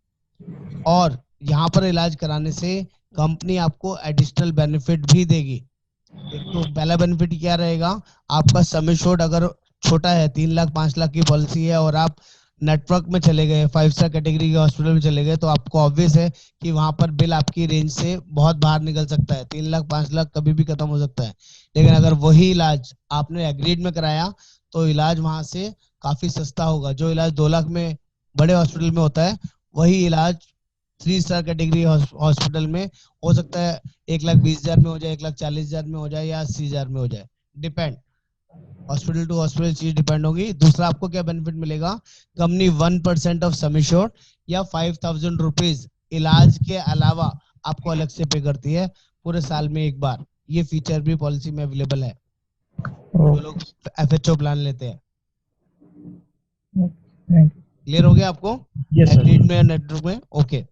और यहाँ पर इलाज कराने से कंपनी आपको एडिशनल बेनिफिट भी देगी। एक तो पहला बेनिफिट क्या रहेगा, आपका सम एश्योर्ड अगर छोटा है, 3 लाख 5 लाख की पॉलिसी है और आप नेटवर्क में चले गए, 5 स्टार कैटेगरी के हॉस्पिटल में चले गए, तो आपको ऑब्वियस है कि वहां पर बिल आपकी रेंज से बहुत बाहर निकल सकता है, 3 लाख 5 लाख कभी भी खत्म हो सकता है। लेकिन अगर वही इलाज आपने एग्रीड में कराया तो इलाज वहां से काफी सस्ता होगा। जो इलाज 2 लाख में बड़े हॉस्पिटल में होता है, वही इलाज 3 स्टार कैटेगरी हॉस्पिटल में हो सकता है 1,20,000 में हो जाए, 1,40,000 में हो जाए, या 80,000 में हो जाए। डिपेंड, हॉस्पिटल टू हॉस्पिटल चीज डिपेंड होगी। दूसरा, आपको क्या बेनिफिट मिलेगा, कंपनी 1% ऑफ सम एश्योर्ड या 5,000 रुपीज इलाज के अलावा आपको अलग से पे करती है पूरे साल में एक बार। ये फीचर भी पॉलिसी में अवेलेबल है जो लोग FHO प्लान लेते हैं। थैंक क्लियर हो गया आपको? Yes sir. एग्रीड में, नेटवर्क में, ओके।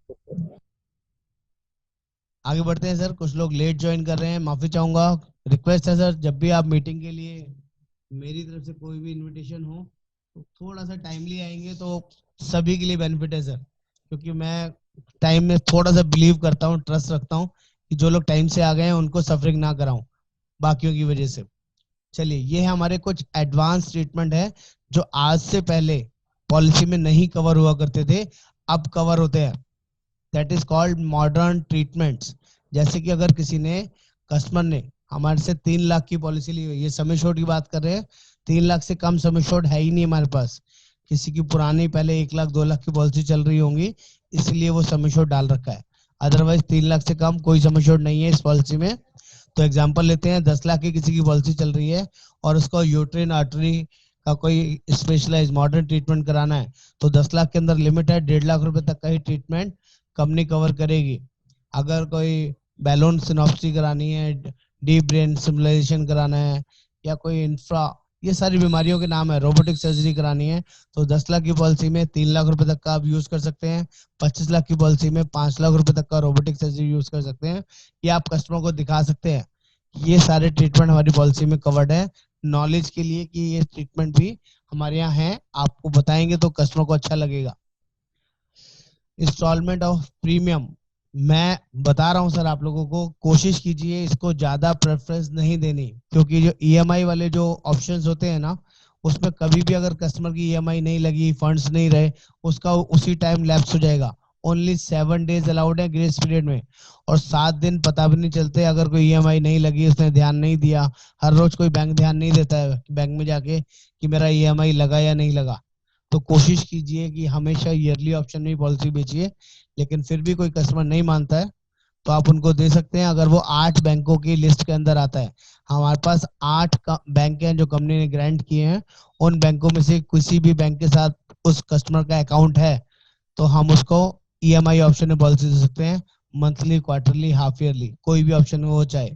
आगे बढ़ते हैं सर, कुछ लोग लेट ज्वाइन कर रहे हैं, माफी चाहूंगा। रिक्वेस्ट है सर, जब भी आप मीटिंग के लिए मेरी तरफ से कोई भी इनविटेशन हो तो थोड़ा सा टाइमली आएंगे तो सभी के लिए बेनिफिट है सर, क्योंकि मैं टाइम में थोड़ा सा बिलीव करता हूँ, ट्रस्ट रखता हूँ कि जो लोग टाइम से आ गए हैं उनको सफरिंग ना कराऊं बाकियों की वजह से। चलिए, ये है हमारे कुछ एडवांस ट्रीटमेंट है जो आज से पहले पॉलिसी में नहीं कवर हुआ करते थे, अब कवर होते हैं। That is called modern treatments. जैसे कि अगर किसी ने, कस्टमर ने हमारे से 3 लाख की पॉलिसी ली हुई, ये सम एश्योर्ड की बात कर रहे हैं, 3 लाख से कम सम एश्योर्ड है ही नहीं हमारे पास। किसी की पुरानी पहले 1 लाख 2 लाख की पॉलिसी चल रही होंगी, इसलिए वो सम एश्योर्ड डाल रखा है। अदरवाइज 3 लाख से कम कोई सम एश्योर्ड नहीं है इस पॉलिसी में। तो एग्जाम्पल लेते हैं, 10 लाख की किसी की पॉलिसी चल रही है और उसको यूट्रिन आर्टरी का कोई स्पेशलाइज मॉडर्न ट्रीटमेंट कराना है, तो 10 लाख के अंदर लिमिट है, 1.5 लाख रुपए तक का ही ट्रीटमेंट कंपनी कवर करेगी। अगर कोई बैलून सिनॉप्सी करानी है, डीप ब्रेन सिमुलेशन कराना है, या कोई इंफ्रा, ये सारी बीमारियों के नाम है, रोबोटिक सर्जरी करानी है, तो 10 लाख की पॉलिसी में 3 लाख रुपए तक का आप यूज कर सकते हैं। 25 लाख की पॉलिसी में 5 लाख रुपए तक का रोबोटिक सर्जरी यूज कर सकते हैं। ये आप कस्टमर को दिखा सकते हैं, ये सारे ट्रीटमेंट हमारी पॉलिसी में कवर्ड है। नॉलेज के लिए कि ये ट्रीटमेंट भी हमारे यहाँ है, आपको बताएंगे तो कस्टमर को अच्छा लगेगा। इंस्टॉलमेंट ऑफ प्रीमियम, मैं बता रहा हूं सर आप लोगों को, कोशिश कीजिए इसको ज्यादा प्रेफरेंस नहीं देनी, क्योंकि जो ईएमआई वाले जो ऑप्शंस होते हैं ना, उसमें कभी भी अगर कस्टमर की ईएमआई नहीं लगी, फंड्स नहीं रहे, उसका उसी टाइम लैप्स हो जाएगा। ओनली 7 डेज अलाउड है ग्रेस पीरियड में, और 7 दिन पता भी नहीं चलते अगर कोई ईएमआई नहीं लगी, उसने ध्यान नहीं दिया। हर रोज कोई बैंक ध्यान नहीं देता है बैंक में जाके कि मेरा ईएमआई लगा या नहीं लगा। तो कोशिश कीजिए कि हमेशा ईयरली ऑप्शन में पॉलिसी बेचिए। लेकिन फिर भी कोई कस्टमर नहीं मानता है तो आप उनको दे सकते हैं, अगर वो 8 बैंकों की लिस्ट के अंदर आता है। हमारे पास 8 बैंक हैं जो कंपनी ने ग्रांट किए हैं, उन बैंकों में से किसी भी बैंक के साथ उस कस्टमर का अकाउंट है तो हम उसको ईएमआई ऑप्शन में पॉलिसी दे सकते हैं, मंथली, क्वार्टरली, हाफ ईयरली, कोई भी ऑप्शन में वो चाहे।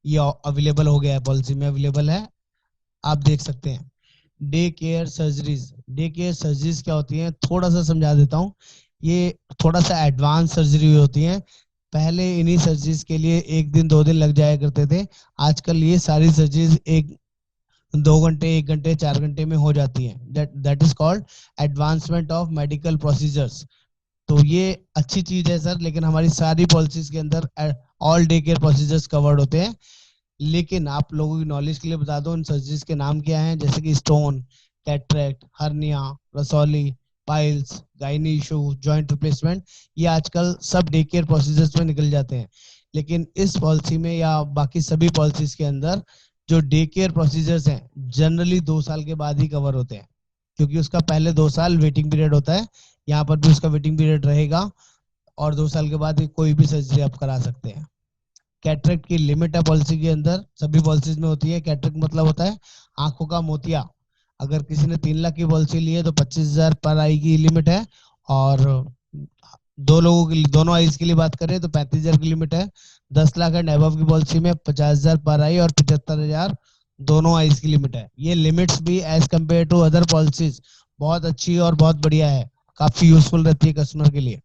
ये अवेलेबल हो गया है, पॉलिसी में अवेलेबल है, आप देख सकते हैं। Day care surgeries, day care surgeries क्या होती हैं, थोड़ा सा समझा देता हूँ। ये थोड़ा सा एडवांस सर्जरी होती है। पहले इन्हीं सर्जरीज के लिए 1 दिन 2 दिन लग जाया करते थे, आजकल ये सारी सर्जरीज 1 2 घंटे 1 घंटे 4 घंटे में हो जाती है। That is called advancement of medical procedures. तो ये अच्छी चीज है सर, लेकिन हमारी सारी पॉलिसीज के अंदर all day care procedures covered होते हैं। लेकिन आप लोगों की नॉलेज के लिए बता दो उन सर्जरीज के नाम क्या हैं, जैसे कि स्टोन, कैटरेक्ट, हर्निया, रसौली, piles, gynae issue, joint replacement, ये आजकल सब डे केयर प्रोसीजर्स में निकल जाते हैं। लेकिन इस पॉलिसी में या बाकी सभी पॉलिसीज के अंदर जो डे केयर प्रोसीजर्स हैं जनरली 2 साल के बाद ही कवर होते हैं, क्योंकि उसका पहले 2 साल वेटिंग पीरियड होता है। यहाँ पर भी उसका वेटिंग पीरियड रहेगा, और 2 साल के बाद कोई भी सर्जरी आप करा सकते हैं। कैटरेक्ट की लिमिट है पॉलिसी के अंदर, सभी पॉलिसीज में होती है। कैटरेक्ट मतलब होता है आंखों का मोतिया। अगर किसी ने 3 लाख की पॉलिसी ली है तो 25,000 पर आई की लिमिट है, और 2 लोगों के लिए, दोनों आईज के लिए बात करें तो 35,000 की लिमिट है। 10 लाख एंड अबव की पॉलिसी में 50,000 पर आई और 75,000 दोनों आईज की लिमिट है। ये लिमिट्स भी as compare to other policies बहुत अच्छी और बहुत बढ़िया है, काफी यूजफुल रहती है कस्टमर के लिए।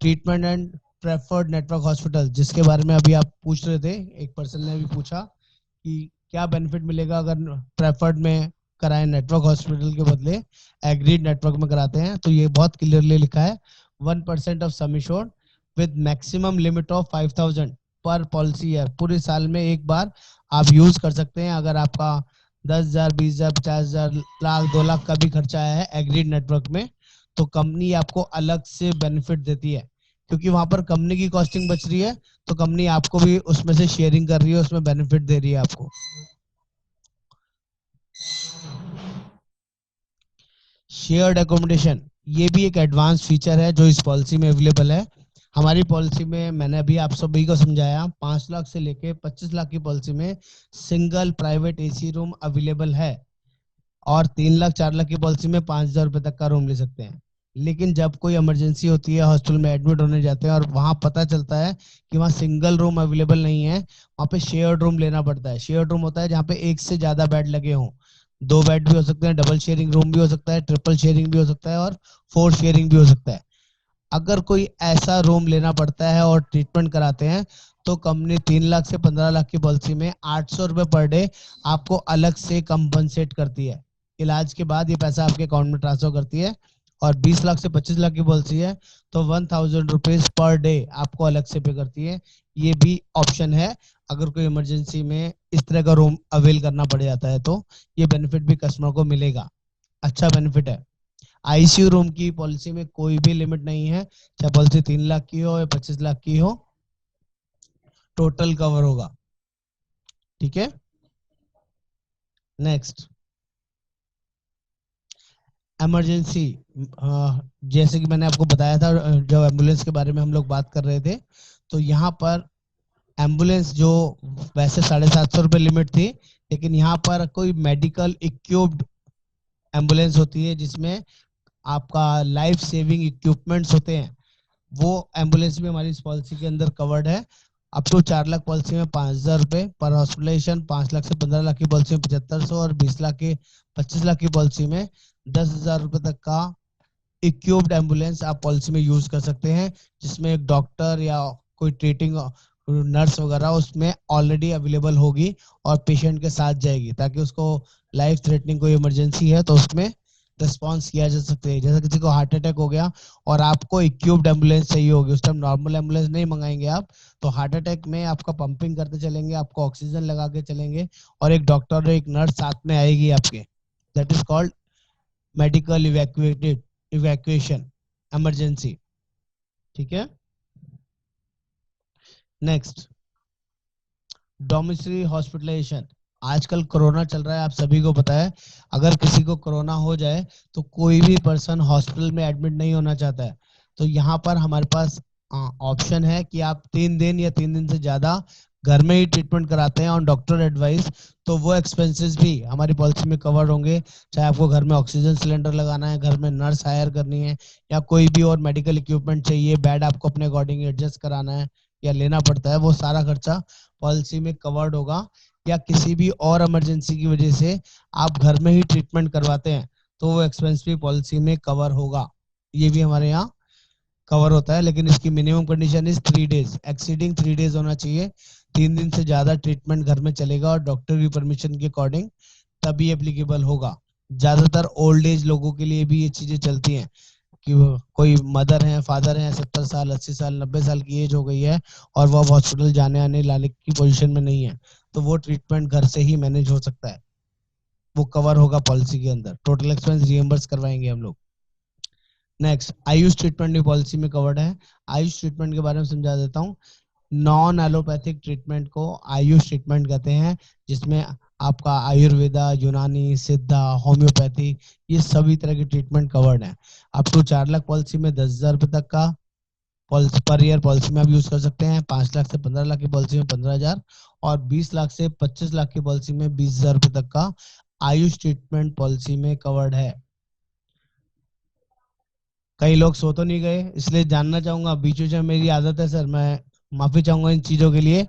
Treatment and preferred network hospital, जिसके बारे में अभी आप पूछ रहे थे, एक पर्सन ने भी पूछा कि क्या बेनिफिट मिलेगा अगर प्रेफर्ड में कराएं नेटवर्क हॉस्पिटल के बदले एग्रीड नेटवर्क में कराते हैं। तो ये बहुत क्लियरली लिखा है, 1% of some insured with maximum limit of 5,000 पर पॉलिसी ईयर। पूरे साल में एक बार आप यूज कर सकते हैं। अगर आपका 10,000, 20,000, 50,000, लाख, 2 लाख का भी खर्चा है एग्रीड नेटवर्क में, तो कंपनी आपको अलग से बेनिफिट देती है, क्योंकि वहां पर कंपनी की कॉस्टिंग बच रही है, तो कंपनी आपको भी उसमें से शेयरिंग कर रही है, उसमें बेनिफिट दे रही है आपको। शेयर्ड एकोमोडेशन, ये भी एक एडवांस फीचर है जो इस पॉलिसी में अवेलेबल है। हमारी पॉलिसी में मैंने अभी आप सभी को समझाया, 5 लाख से लेके 25 लाख की पॉलिसी में single private AC room available है, और 3 लाख 4 लाख की पॉलिसी में 5,000 रुपए तक का रूम ले सकते हैं। लेकिन जब कोई इमरजेंसी होती है, हॉस्पिटल में एडमिट होने जाते हैं और वहां पता चलता है कि वहां सिंगल रूम अवेलेबल नहीं है, वहां पे शेयर्ड रूम लेना पड़ता है। शेयर्ड रूम होता है जहाँ पे एक से ज्यादा बेड लगे हों, 2 बेड भी हो सकते हैं, डबल शेयरिंग रूम भी हो सकता है, ट्रिपल शेयरिंग भी हो सकता है, और 4 शेयरिंग भी हो सकता है। अगर कोई ऐसा रूम लेना पड़ता है और ट्रीटमेंट कराते हैं, तो कंपनी 3 लाख से 15 लाख की पॉलिसी में 800 रुपए पर डे आपको अलग से कंपनसेट करती है। इलाज के बाद ये पैसा आपके अकाउंट में ट्रांसफर करती है। और 20 लाख से 25 लाख की पॉलिसी है तो 1,000 रुपीज पर डे आपको अलग से पे करती है। ये भी ऑप्शन है, अगर कोई इमरजेंसी में इस तरह का रूम अवेल करना पड़ जाता है तो ये बेनिफिट भी कस्टमर को मिलेगा। अच्छा बेनिफिट है। आईसीयू रूम की पॉलिसी में कोई भी लिमिट नहीं है, चाहे पॉलिसी 3 लाख की हो या 25 लाख की हो, टोटल कवर होगा। ठीक है, नेक्स्ट इमरजेंसी। जैसे कि मैंने आपको बताया था, जब एम्बुलेंस के बारे में हम लोग बात कर रहे थे, तो यहाँ पर एम्बुलेंस जो वैसे 750 रुपये लिमिट थी, लेकिन यहाँ पर कोई मेडिकल इक्विप्ड एम्बुलेंस होती है जिसमें आपका लाइफ सेविंग इक्विपमेंट्स होते हैं, वो एम्बुलेंस भी हमारी इस पॉलिसी के अंदर कवर्ड है। अप टू 4 लाख पॉलिसी में 5,000 रुपए पर हॉस्पिटलाइजेशन, 5 लाख से 15 लाख की पॉलिसी में 7500, और 20 लाख के 25 लाख की पॉलिसी में 10,000 रुपए तक का इक्विप्ड एम्बुलेंस आप पॉलिसी में यूज कर सकते हैं, जिसमें एक डॉक्टर या कोई ट्रीटिंग नर्स वगैरह उसमें ऑलरेडी अवेलेबल होगी और पेशेंट के साथ जाएगी, ताकि उसको लाइफ थ्रेटनिंग कोई इमरजेंसी है तो उसमें रिस्पॉन्स किया जा सकते हैं। जैसे किसी को हार्ट अटैक हो गया और आपको इक्विप्ड एम्बुलेंस चाहिए होगी, उस टाइम नॉर्मल एम्बुलेंस नहीं मंगाएंगे आप, तो हार्ट अटैक में आपका पंपिंग करते चलेंगे, आपको ऑक्सीजन लगा के चलेंगे, और एक डॉक्टर और एक नर्स साथ में आएगी आपके। That is called medical evacuated evacuation emergency. ठीक है, नेक्स्ट डोमिसरी हॉस्पिटलाइजेशन। आजकल कोरोना चल रहा है, आप सभी को पता है। अगर किसी को कोरोना हो जाए तो कोई भी पर्सन हॉस्पिटल में एडमिट नहीं होना चाहता है, तो यहाँ पर हमारे पास ऑप्शन है कि आप 3 दिन या 3 दिन से ज्यादा घर में ही ट्रीटमेंट कराते हैं ऑन डॉक्टर एडवाइस, तो वो एक्सपेंसेस भी हमारी पॉलिसी में कवर होंगे। चाहे आपको घर में ऑक्सीजन सिलेंडर लगाना है, घर में नर्स हायर करनी है, या कोई भी और मेडिकल इक्विपमेंट चाहिए, बेड आपको अपने अकॉर्डिंग एडजस्ट कराना है या लेना पड़ता है, वो सारा खर्चा पॉलिसी में कवर्ड होगा। या किसी भी और इमरजेंसी की वजह से आप घर में ही ट्रीटमेंट करवाते हैं, तो वो एक्सपेंस भी पॉलिसी में कवर होगा। ये भी हमारे यहाँ कवर होता है, लेकिन इसकी minimum condition is 3 days, exceeding 3 days होना चाहिए। 3 दिन से ज्यादा ट्रीटमेंट घर में चलेगा और डॉक्टर की परमिशन के अकॉर्डिंग तभी एप्लीकेबल होगा। ज्यादातर ओल्ड एज लोगों के लिए भी ये चीजें चलती हैं कि कोई मदर है, फादर है, 70 साल, 80 साल, 90 साल की एज हो गई है और वो अब हॉस्पिटल जाने आने लाने की पोजीशन में नहीं है, तो वो ट्रीटमेंट घर से ही मैनेज हो सकता है, वो कवर होगा पॉलिसी के अंदर, टोटल एक्सपेंस रिएम्बर्स करवाएंगे हम लोग। नेक्स्ट आयुष ट्रीटमेंट भी पॉलिसी में कवर्ड है। आयुष ट्रीटमेंट के बारे में समझा देता हूँ। नॉन एलोपैथिक ट्रीटमेंट को आयुष ट्रीटमेंट कहते हैं, जिसमें आपका आयुर्वेदा, यूनानी, सिद्धा, होम्योपैथी, ये सभी तरह की ट्रीटमेंट कवर्ड है। अप टू 4 लाख पॉलिसी में 10,000 रुपए तक का पॉलिसी पर ईयर पॉलिसी में आप यूज कर सकते हैं। 5 लाख से 15 लाख की पॉलिसी में 15,000, और 20 लाख से 25 लाख की पॉलिसी में 20,000 रुपए तक का आयुष ट्रीटमेंट पॉलिसी में कवर्ड है। कई लोग सो तो नहीं गए, इसलिए जानना चाहूंगा, बीच बीच में मेरी आदत है सर, मैं माफी चाहूंगा इन चीजों के लिए।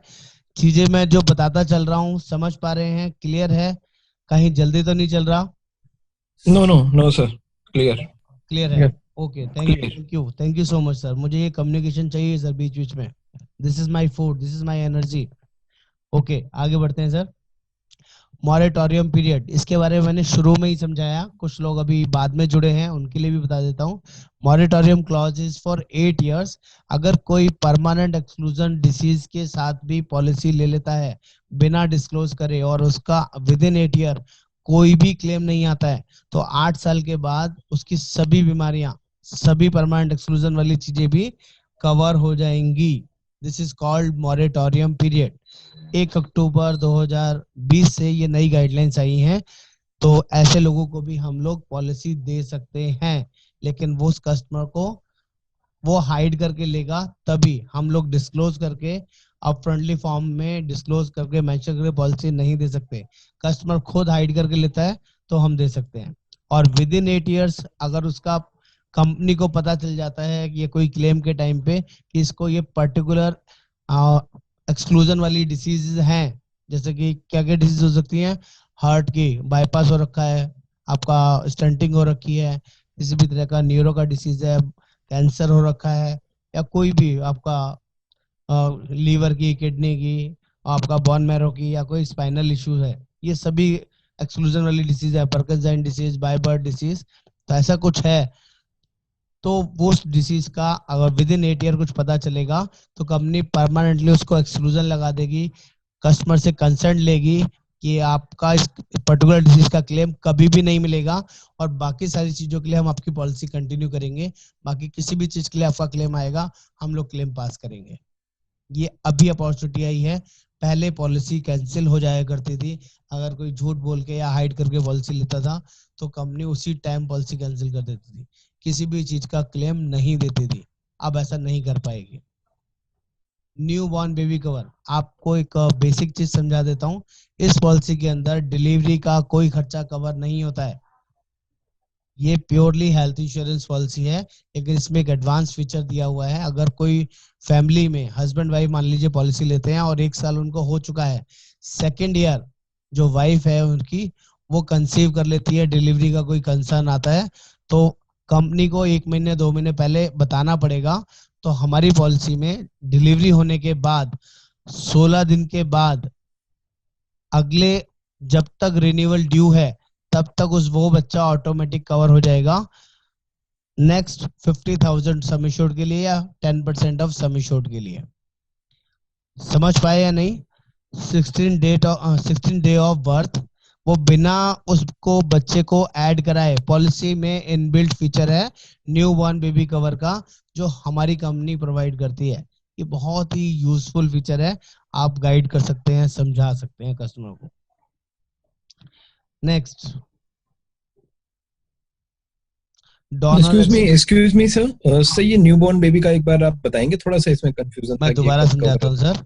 चीजें मैं जो बताता चल रहा हूँ समझ पा रहे हैं, क्लियर है, कहीं जल्दी तो नहीं चल रहा? No no no sir, clear. Clear है? Yes. Okay, clear. Thank you so much sir. मुझे ये कम्युनिकेशन चाहिए सर बीच बीच में। This is my food, this is my energy. Okay, आगे बढ़ते हैं सर। मॉरेटोरियम पीरियड, इसके बारे में मैंने शुरू में ही समझाया, कुछ लोग अभी बाद में जुड़े हैं उनके लिए भी बता देता हूँ। Moratorium clause is for 8 years। अगर कोई परमानेंट एक्सक्लूजन डिसीज के साथ भी पॉलिसी ले लेता है बिना डिस्क्लोज करे, और उसका विद इन 8 year कोई भी क्लेम नहीं आता है, तो 8 साल के बाद उसकी सभी बीमारियां, सभी परमानेंट एक्सक्लूजन वाली चीजें भी कवर हो जाएंगी। This is called moratorium period. 1 अक्टूबर 2020 से ये नई गाइडलाइंस आई हैं, तो ऐसे लोगों को भी हम लोग पॉलिसी दे सकते हैं, लेकिन वो उस कस्टमर को वो हाइड करके लेगा, तभी हम लोग डिस्क्लोज करके अप फ्रंटली फॉर्म में डिस्क्लोज करके मेंशन करके पॉलिसी नहीं दे सकते। कस्टमर खुद हाइड करके लेता है तो हम दे सकते हैं। और विद इन 8 years अगर उसका कंपनी को पता चल जाता है कि ये कोई क्लेम के टाइम पे कि इसको ये पर्टिकुलर एक्सक्लूजन वाली डिसीज हैं, जैसे कि क्या क्या डिसीज हो सकती हैं, हार्ट की बाईपास हो रखा है, आपका स्टंटिंग हो रखी है, किसी भी तरह का न्यूरो का डिसीज है, कैंसर हो रखा है, या कोई भी आपका लीवर की, किडनी की, आपका बोन मैरो की, या कोई स्पाइनल इश्यू है, ये सभी एक्सक्लूजन वाली डिसीज है, Parkinson disease, by birth disease, तो ऐसा कुछ है। तो वो डिसीज का अगर विद इन 8 year कुछ पता चलेगा तो कंपनी परमानेंटली उसको एक्सक्लूजन लगा देगी, कस्टमर से कंसर्न लेगी कि आपका इस पर्टिकुलर डिसीज का क्लेम कभी भी नहीं मिलेगा, और बाकी सारी चीजों के लिए हम आपकी पॉलिसी कंटिन्यू करेंगे, बाकी किसी भी चीज के लिए आपका क्लेम आएगा हम लोग क्लेम पास करेंगे। ये अभी अपॉर्चुनिटी आई है, पहले पॉलिसी कैंसिल हो जाया करती थी, अगर कोई झूठ बोल के या हाइड करके पॉलिसी लेता था तो कंपनी उसी टाइम पॉलिसी कैंसिल कर देती थी, किसी भी चीज का क्लेम नहीं देती थी। अब ऐसा नहीं कर पाएगी। न्यू बॉर्न बेबी कवर, आपको एक बेसिक चीज समझा देता हूँ। इस पॉलिसी के अंदर डिलीवरी का कोई खर्चा कवर नहीं होता है, ये प्योरली हेल्थ इंश्योरेंस पॉलिसी है, लेकिन इसमें एक एडवांस फीचर दिया हुआ है। अगर कोई फैमिली में हस्बैंड वाइफ मान लीजिए पॉलिसी लेते हैं और 1 साल उनको हो चुका है, सेकेंड ईयर जो वाइफ है उनकी वो कंसीव कर लेती है, डिलीवरी का कोई कंसर्न आता है, तो कंपनी को 1 महीने 2 महीने पहले बताना पड़ेगा। तो हमारी पॉलिसी में डिलीवरी होने के बाद 16 दिन के बाद अगले, जब तक रिन्यूअल ड्यू है तब तक उस वो बच्चा ऑटोमेटिक कवर हो जाएगा, नेक्स्ट 50,000 सम एश्योर्ड के लिए या 10% ऑफ सम एश्योर्ड के लिए। समझ पाए या नहीं? 16 डे ऑफ बर्थ, वो बिना उसको बच्चे को ऐड कराए, पॉलिसी में इनबिल्ट फीचर है न्यू बॉर्न बेबी कवर का, जो हमारी कंपनी प्रोवाइड करती है। ये बहुत ही यूजफुल फीचर है, आप गाइड कर सकते हैं, समझा सकते हैं कस्टमर को। Next, donor. Excuse me sir, sir ये न्यूबॉर्न बेबी का एक बार आप बताएंगे, थोड़ा सा इसमें कंफ्यूजन था मैं कि ये दोबारा कब समझाता कवर हूँ होता सर।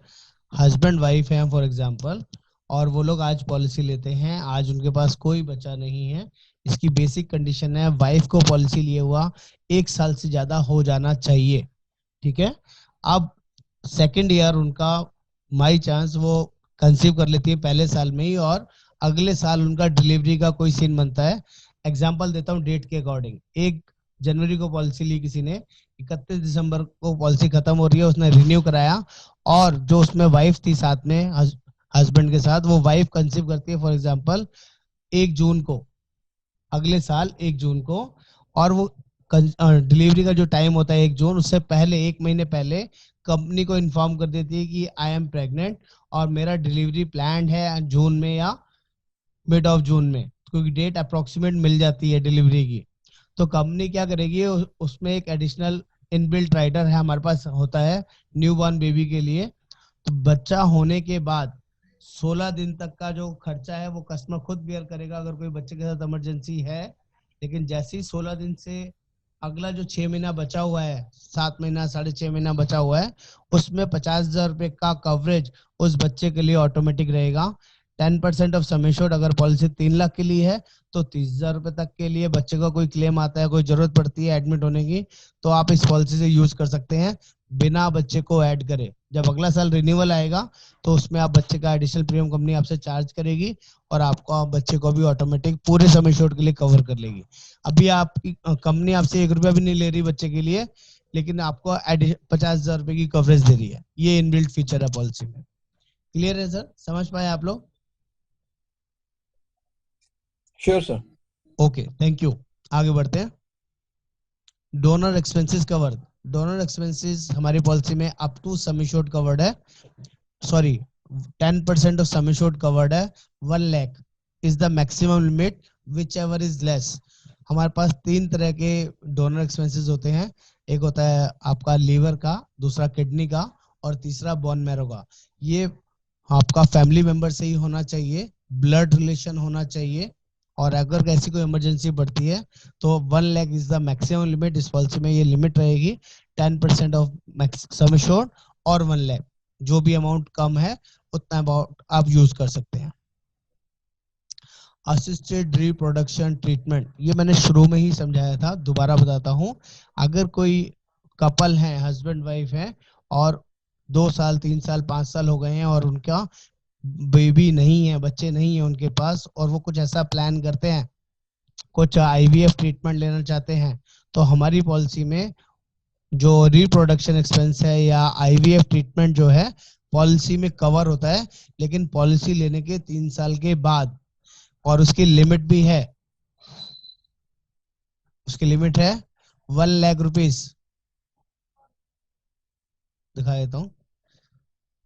हस्बैंड वाइफ हैं फॉर एग्जांपल, और वो लोग आज पॉलिसी लेते हैं, आज उनके पास कोई बच्चा नहीं है। इसकी बेसिक कंडीशन है वाइफ को पॉलिसी लिए हुआ 1 साल से ज्यादा हो जाना चाहिए, ठीक है? अब सेकेंड ईयर उनका माई चांस वो कंसीव कर लेती है पहले साल में ही, और अगले साल उनका डिलीवरी का कोई सीन बनता है। एग्जाम्पल देता हूँ डेट के अकॉर्डिंग, 1 जनवरी को पॉलिसी ली किसी ने, 31 दिसंबर को पॉलिसी खत्म हो रही है, उसने रिन्यू कराया, और जो उसमें वाइफ थी साथ में हस्बैंड के साथ, वो वाइफ कंसीव करती है फॉर एग्जाम्पल 1 जून को, अगले साल 1 जून को, और वो डिलीवरी का जो टाइम होता है 1 जून, उससे पहले 1 महीने पहले कंपनी को इन्फॉर्म कर देती है कि आई एम प्रेग्नेंट और मेरा डिलीवरी प्लान है जून में या मिड ऑफ जून में, क्योंकि डेट अप्रोक्सीमेट मिल जाती है डिलीवरी की। तो कंपनी क्या करेगी, उसमें एक एडिशनल इनबिल्ट राइडर है हमारे पास होता है न्यूबॉर्न बेबी के लिए। तो बच्चा होने के बाद 16 दिन तक का जो खर्चा है वो कस्टमर खुद बेयर करेगा अगर कोई बच्चे के साथ इमरजेंसी है। लेकिन जैसे ही 16 दिन से अगला जो 6 महीना बचा हुआ है, 7 महीना 6.5 महीना बचा हुआ है, उसमें 50,000 रुपए का कवरेज उस बच्चे के लिए ऑटोमेटिक रहेगा। 10% ऑफ सम एश्योर्ड, अगर पॉलिसी 3 लाख के लिए है तो 30,000 रुपए तक के लिए बच्चे का कोई क्लेम आता है, कोई जरूरत पड़ती है एडमिट होने की, तो आप इस पॉलिसी से यूज कर सकते हैं बिना बच्चे को ऐड करे। जब अगला साल रिन्यूअल आएगा तो उसमें आप बच्चे का एडिशनल प्रीमियम कंपनी आपसे चार्ज करेगी और आपको बच्चे को भी ऑटोमेटिक पूरे सम एश्योर्ड के लिए कवर कर लेगी। अभी आपकी कंपनी आपसे 1 रुपया भी नहीं ले रही बच्चे के लिए, लेकिन आपको 50,000 रुपए की कवरेज दे रही है। ये इनबिल्ट फीचर है पॉलिसी में। क्लियर है सर? समझ पाए आप लोग? Sure sir. Okay, thank you. आगे बढ़ते हैं। Donor expenses cover. Donor expenses हमारी पॉलिसी में up to sum assured covered है, sorry 10% of sum assured covered है। 1 lakh is the maximum limit, whichever is less. हमारे पास 3 तरह के डोनर एक्सपेंसेस होते हैं। एक होता है आपका लीवर का, दूसरा किडनी का और तीसरा बोन मैरो का। ये आपका फैमिली मेंबर से ही होना चाहिए, ब्लड रिलेशन होना चाहिए, और अगर ऐसी कोई इमरजेंसी पड़ती है तो 1 lakh is the maximum limit. इस पॉलिसी में ये लिमिट रहेगी 10% ऑफ सम एश्योर्ड और 1 लाख। जो भी अमाउंट कम है उतना अमाउंट आप यूज कर सकते हैं। असिस्टेड रिप्रोडक्शन ट्रीटमेंट, ये मैंने शुरू में ही समझाया था, दोबारा बताता हूँ। अगर कोई कपल है, हस्बैंड वाइफ है, और 2 साल 3 साल 5 साल हो गए हैं और उनका बेबी नहीं है, बच्चे नहीं है उनके पास, और वो कुछ ऐसा प्लान करते हैं, कुछ आईवीएफ ट्रीटमेंट लेना चाहते हैं, तो हमारी पॉलिसी में जो रिप्रोडक्शन एक्सपेंस है या आईवीएफ ट्रीटमेंट जो है पॉलिसी में कवर होता है, लेकिन पॉलिसी लेने के 3 साल के बाद। और उसकी लिमिट भी है, उसकी लिमिट है 1 लाख रुपीस। दिखा देता हूँ,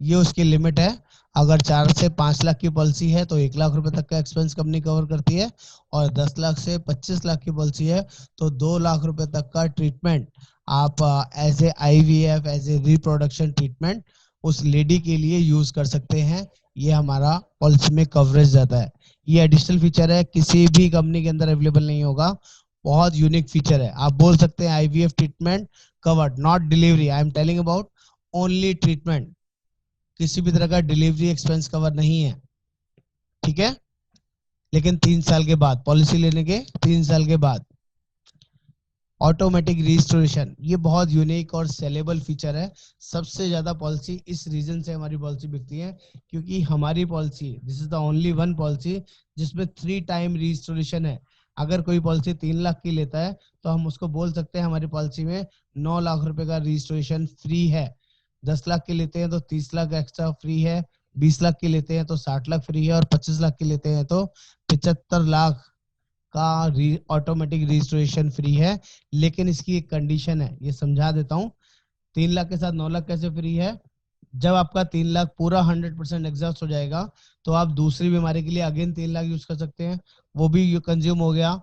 ये उसकी लिमिट है। अगर 4 से 5 लाख की पॉलिसी है तो 1 लाख रुपए तक का एक्सपेंस कंपनी कवर करती है, और 10 लाख से 25 लाख की पॉलिसी है तो 2 लाख रुपए तक का ट्रीटमेंट आप as a IVF, as a reproduction treatment उस लेडी के लिए यूज कर सकते हैं। ये हमारा पॉलिसी में कवरेज जाता है। ये एडिशनल फीचर है, किसी भी कंपनी के अंदर अवेलेबल नहीं होगा, बहुत यूनिक फीचर है। आप बोल सकते हैं IVF treatment covered, not delivery. I am telling about only treatment, किसी भी तरह का डिलीवरी एक्सपेंस कवर नहीं है, ठीक है। लेकिन 3 साल के बाद, पॉलिसी लेने के 3 साल के बाद। ऑटोमेटिक रिस्टोरेशन, ये बहुत यूनिक और सेलेबल फीचर है। सबसे ज्यादा पॉलिसी इस रीजन से हमारी पॉलिसी बिकती है, क्योंकि हमारी policy, this is the only one policy जिसमें 3 टाइम रिस्टोरेशन है। अगर कोई पॉलिसी 3 लाख की लेता है तो हम उसको बोल सकते हैं हमारी पॉलिसी में 9 लाख रुपए का रिस्टोरेशन फ्री है। 10 लाख की लेते हैं तो 30 लाख एक्स्ट्रा फ्री है, 20 लाख की लेते हैं तो 60 लाख फ्री है, और 25 लाख की लेते हैं तो 75 लाख का ऑटोमेटिक रजिस्ट्रेशन फ्री है। लेकिन इसकी एक कंडीशन है, ये समझा देता हूँ। 3 लाख के साथ 9 लाख कैसे फ्री है? जब आपका 3 लाख पूरा 100% एग्जॉस्ट हो जाएगा तो आप दूसरी बीमारी के लिए अगेन 3 लाख यूज कर सकते हैं, वो भी कंज्यूम हो गया।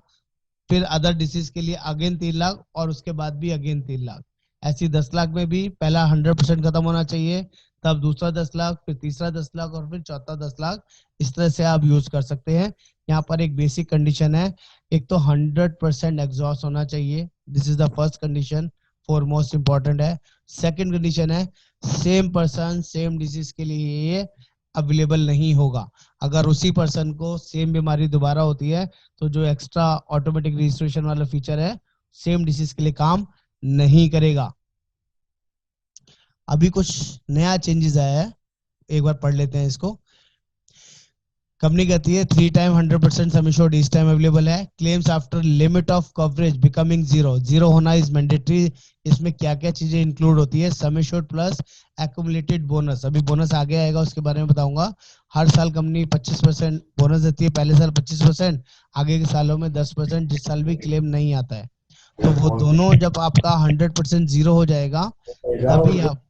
फिर अदर डिसीज के लिए अगेन 3 लाख, और उसके बाद भी अगेन 3 लाख। ऐसी 10 लाख में भी पहला 100% खत्म होना चाहिए, तब दूसरा 10 लाख, फिर तीसरा 10 लाख और फिर चौथा 10 लाख। इस तरह से आप यूज कर सकते हैं। यहाँ पर एक बेसिक कंडीशन है, एक तो 100% एग्जॉस्ट होना चाहिए, this is the first condition, for most important है। सेकंड कंडीशन है सेम पर्सन सेम डिसीज के लिए ये अवेलेबल नहीं होगा। अगर उसी पर्सन को सेम बीमारी दोबारा होती है तो जो एक्स्ट्रा ऑटोमेटिक रजिस्ट्रेशन वाला फीचर है सेम डिसीज के लिए काम नहीं करेगा। अभी कुछ नया चेंजेस आया है, एक बार पढ़ लेते हैं इसको। कंपनी कहती है 3 टाइम 100% सम एश्योर्ड इस टाइम अवेलेबल है। Claims after limit of coverage becoming zero, zero होना इज मैंडेटरी। इसमें क्या क्या चीजें इंक्लूड होती है? Sum assured plus accumulated bonus, अभी बोनस आगे आएगा उसके बारे में बताऊंगा। हर साल कंपनी 25% बोनस देती है, पहले साल 25%, आगे के सालों में 10%, जिस साल भी क्लेम नहीं आता है। तो वो दोनों जब आपका 100% जीरो हो जाएगा तभी आप,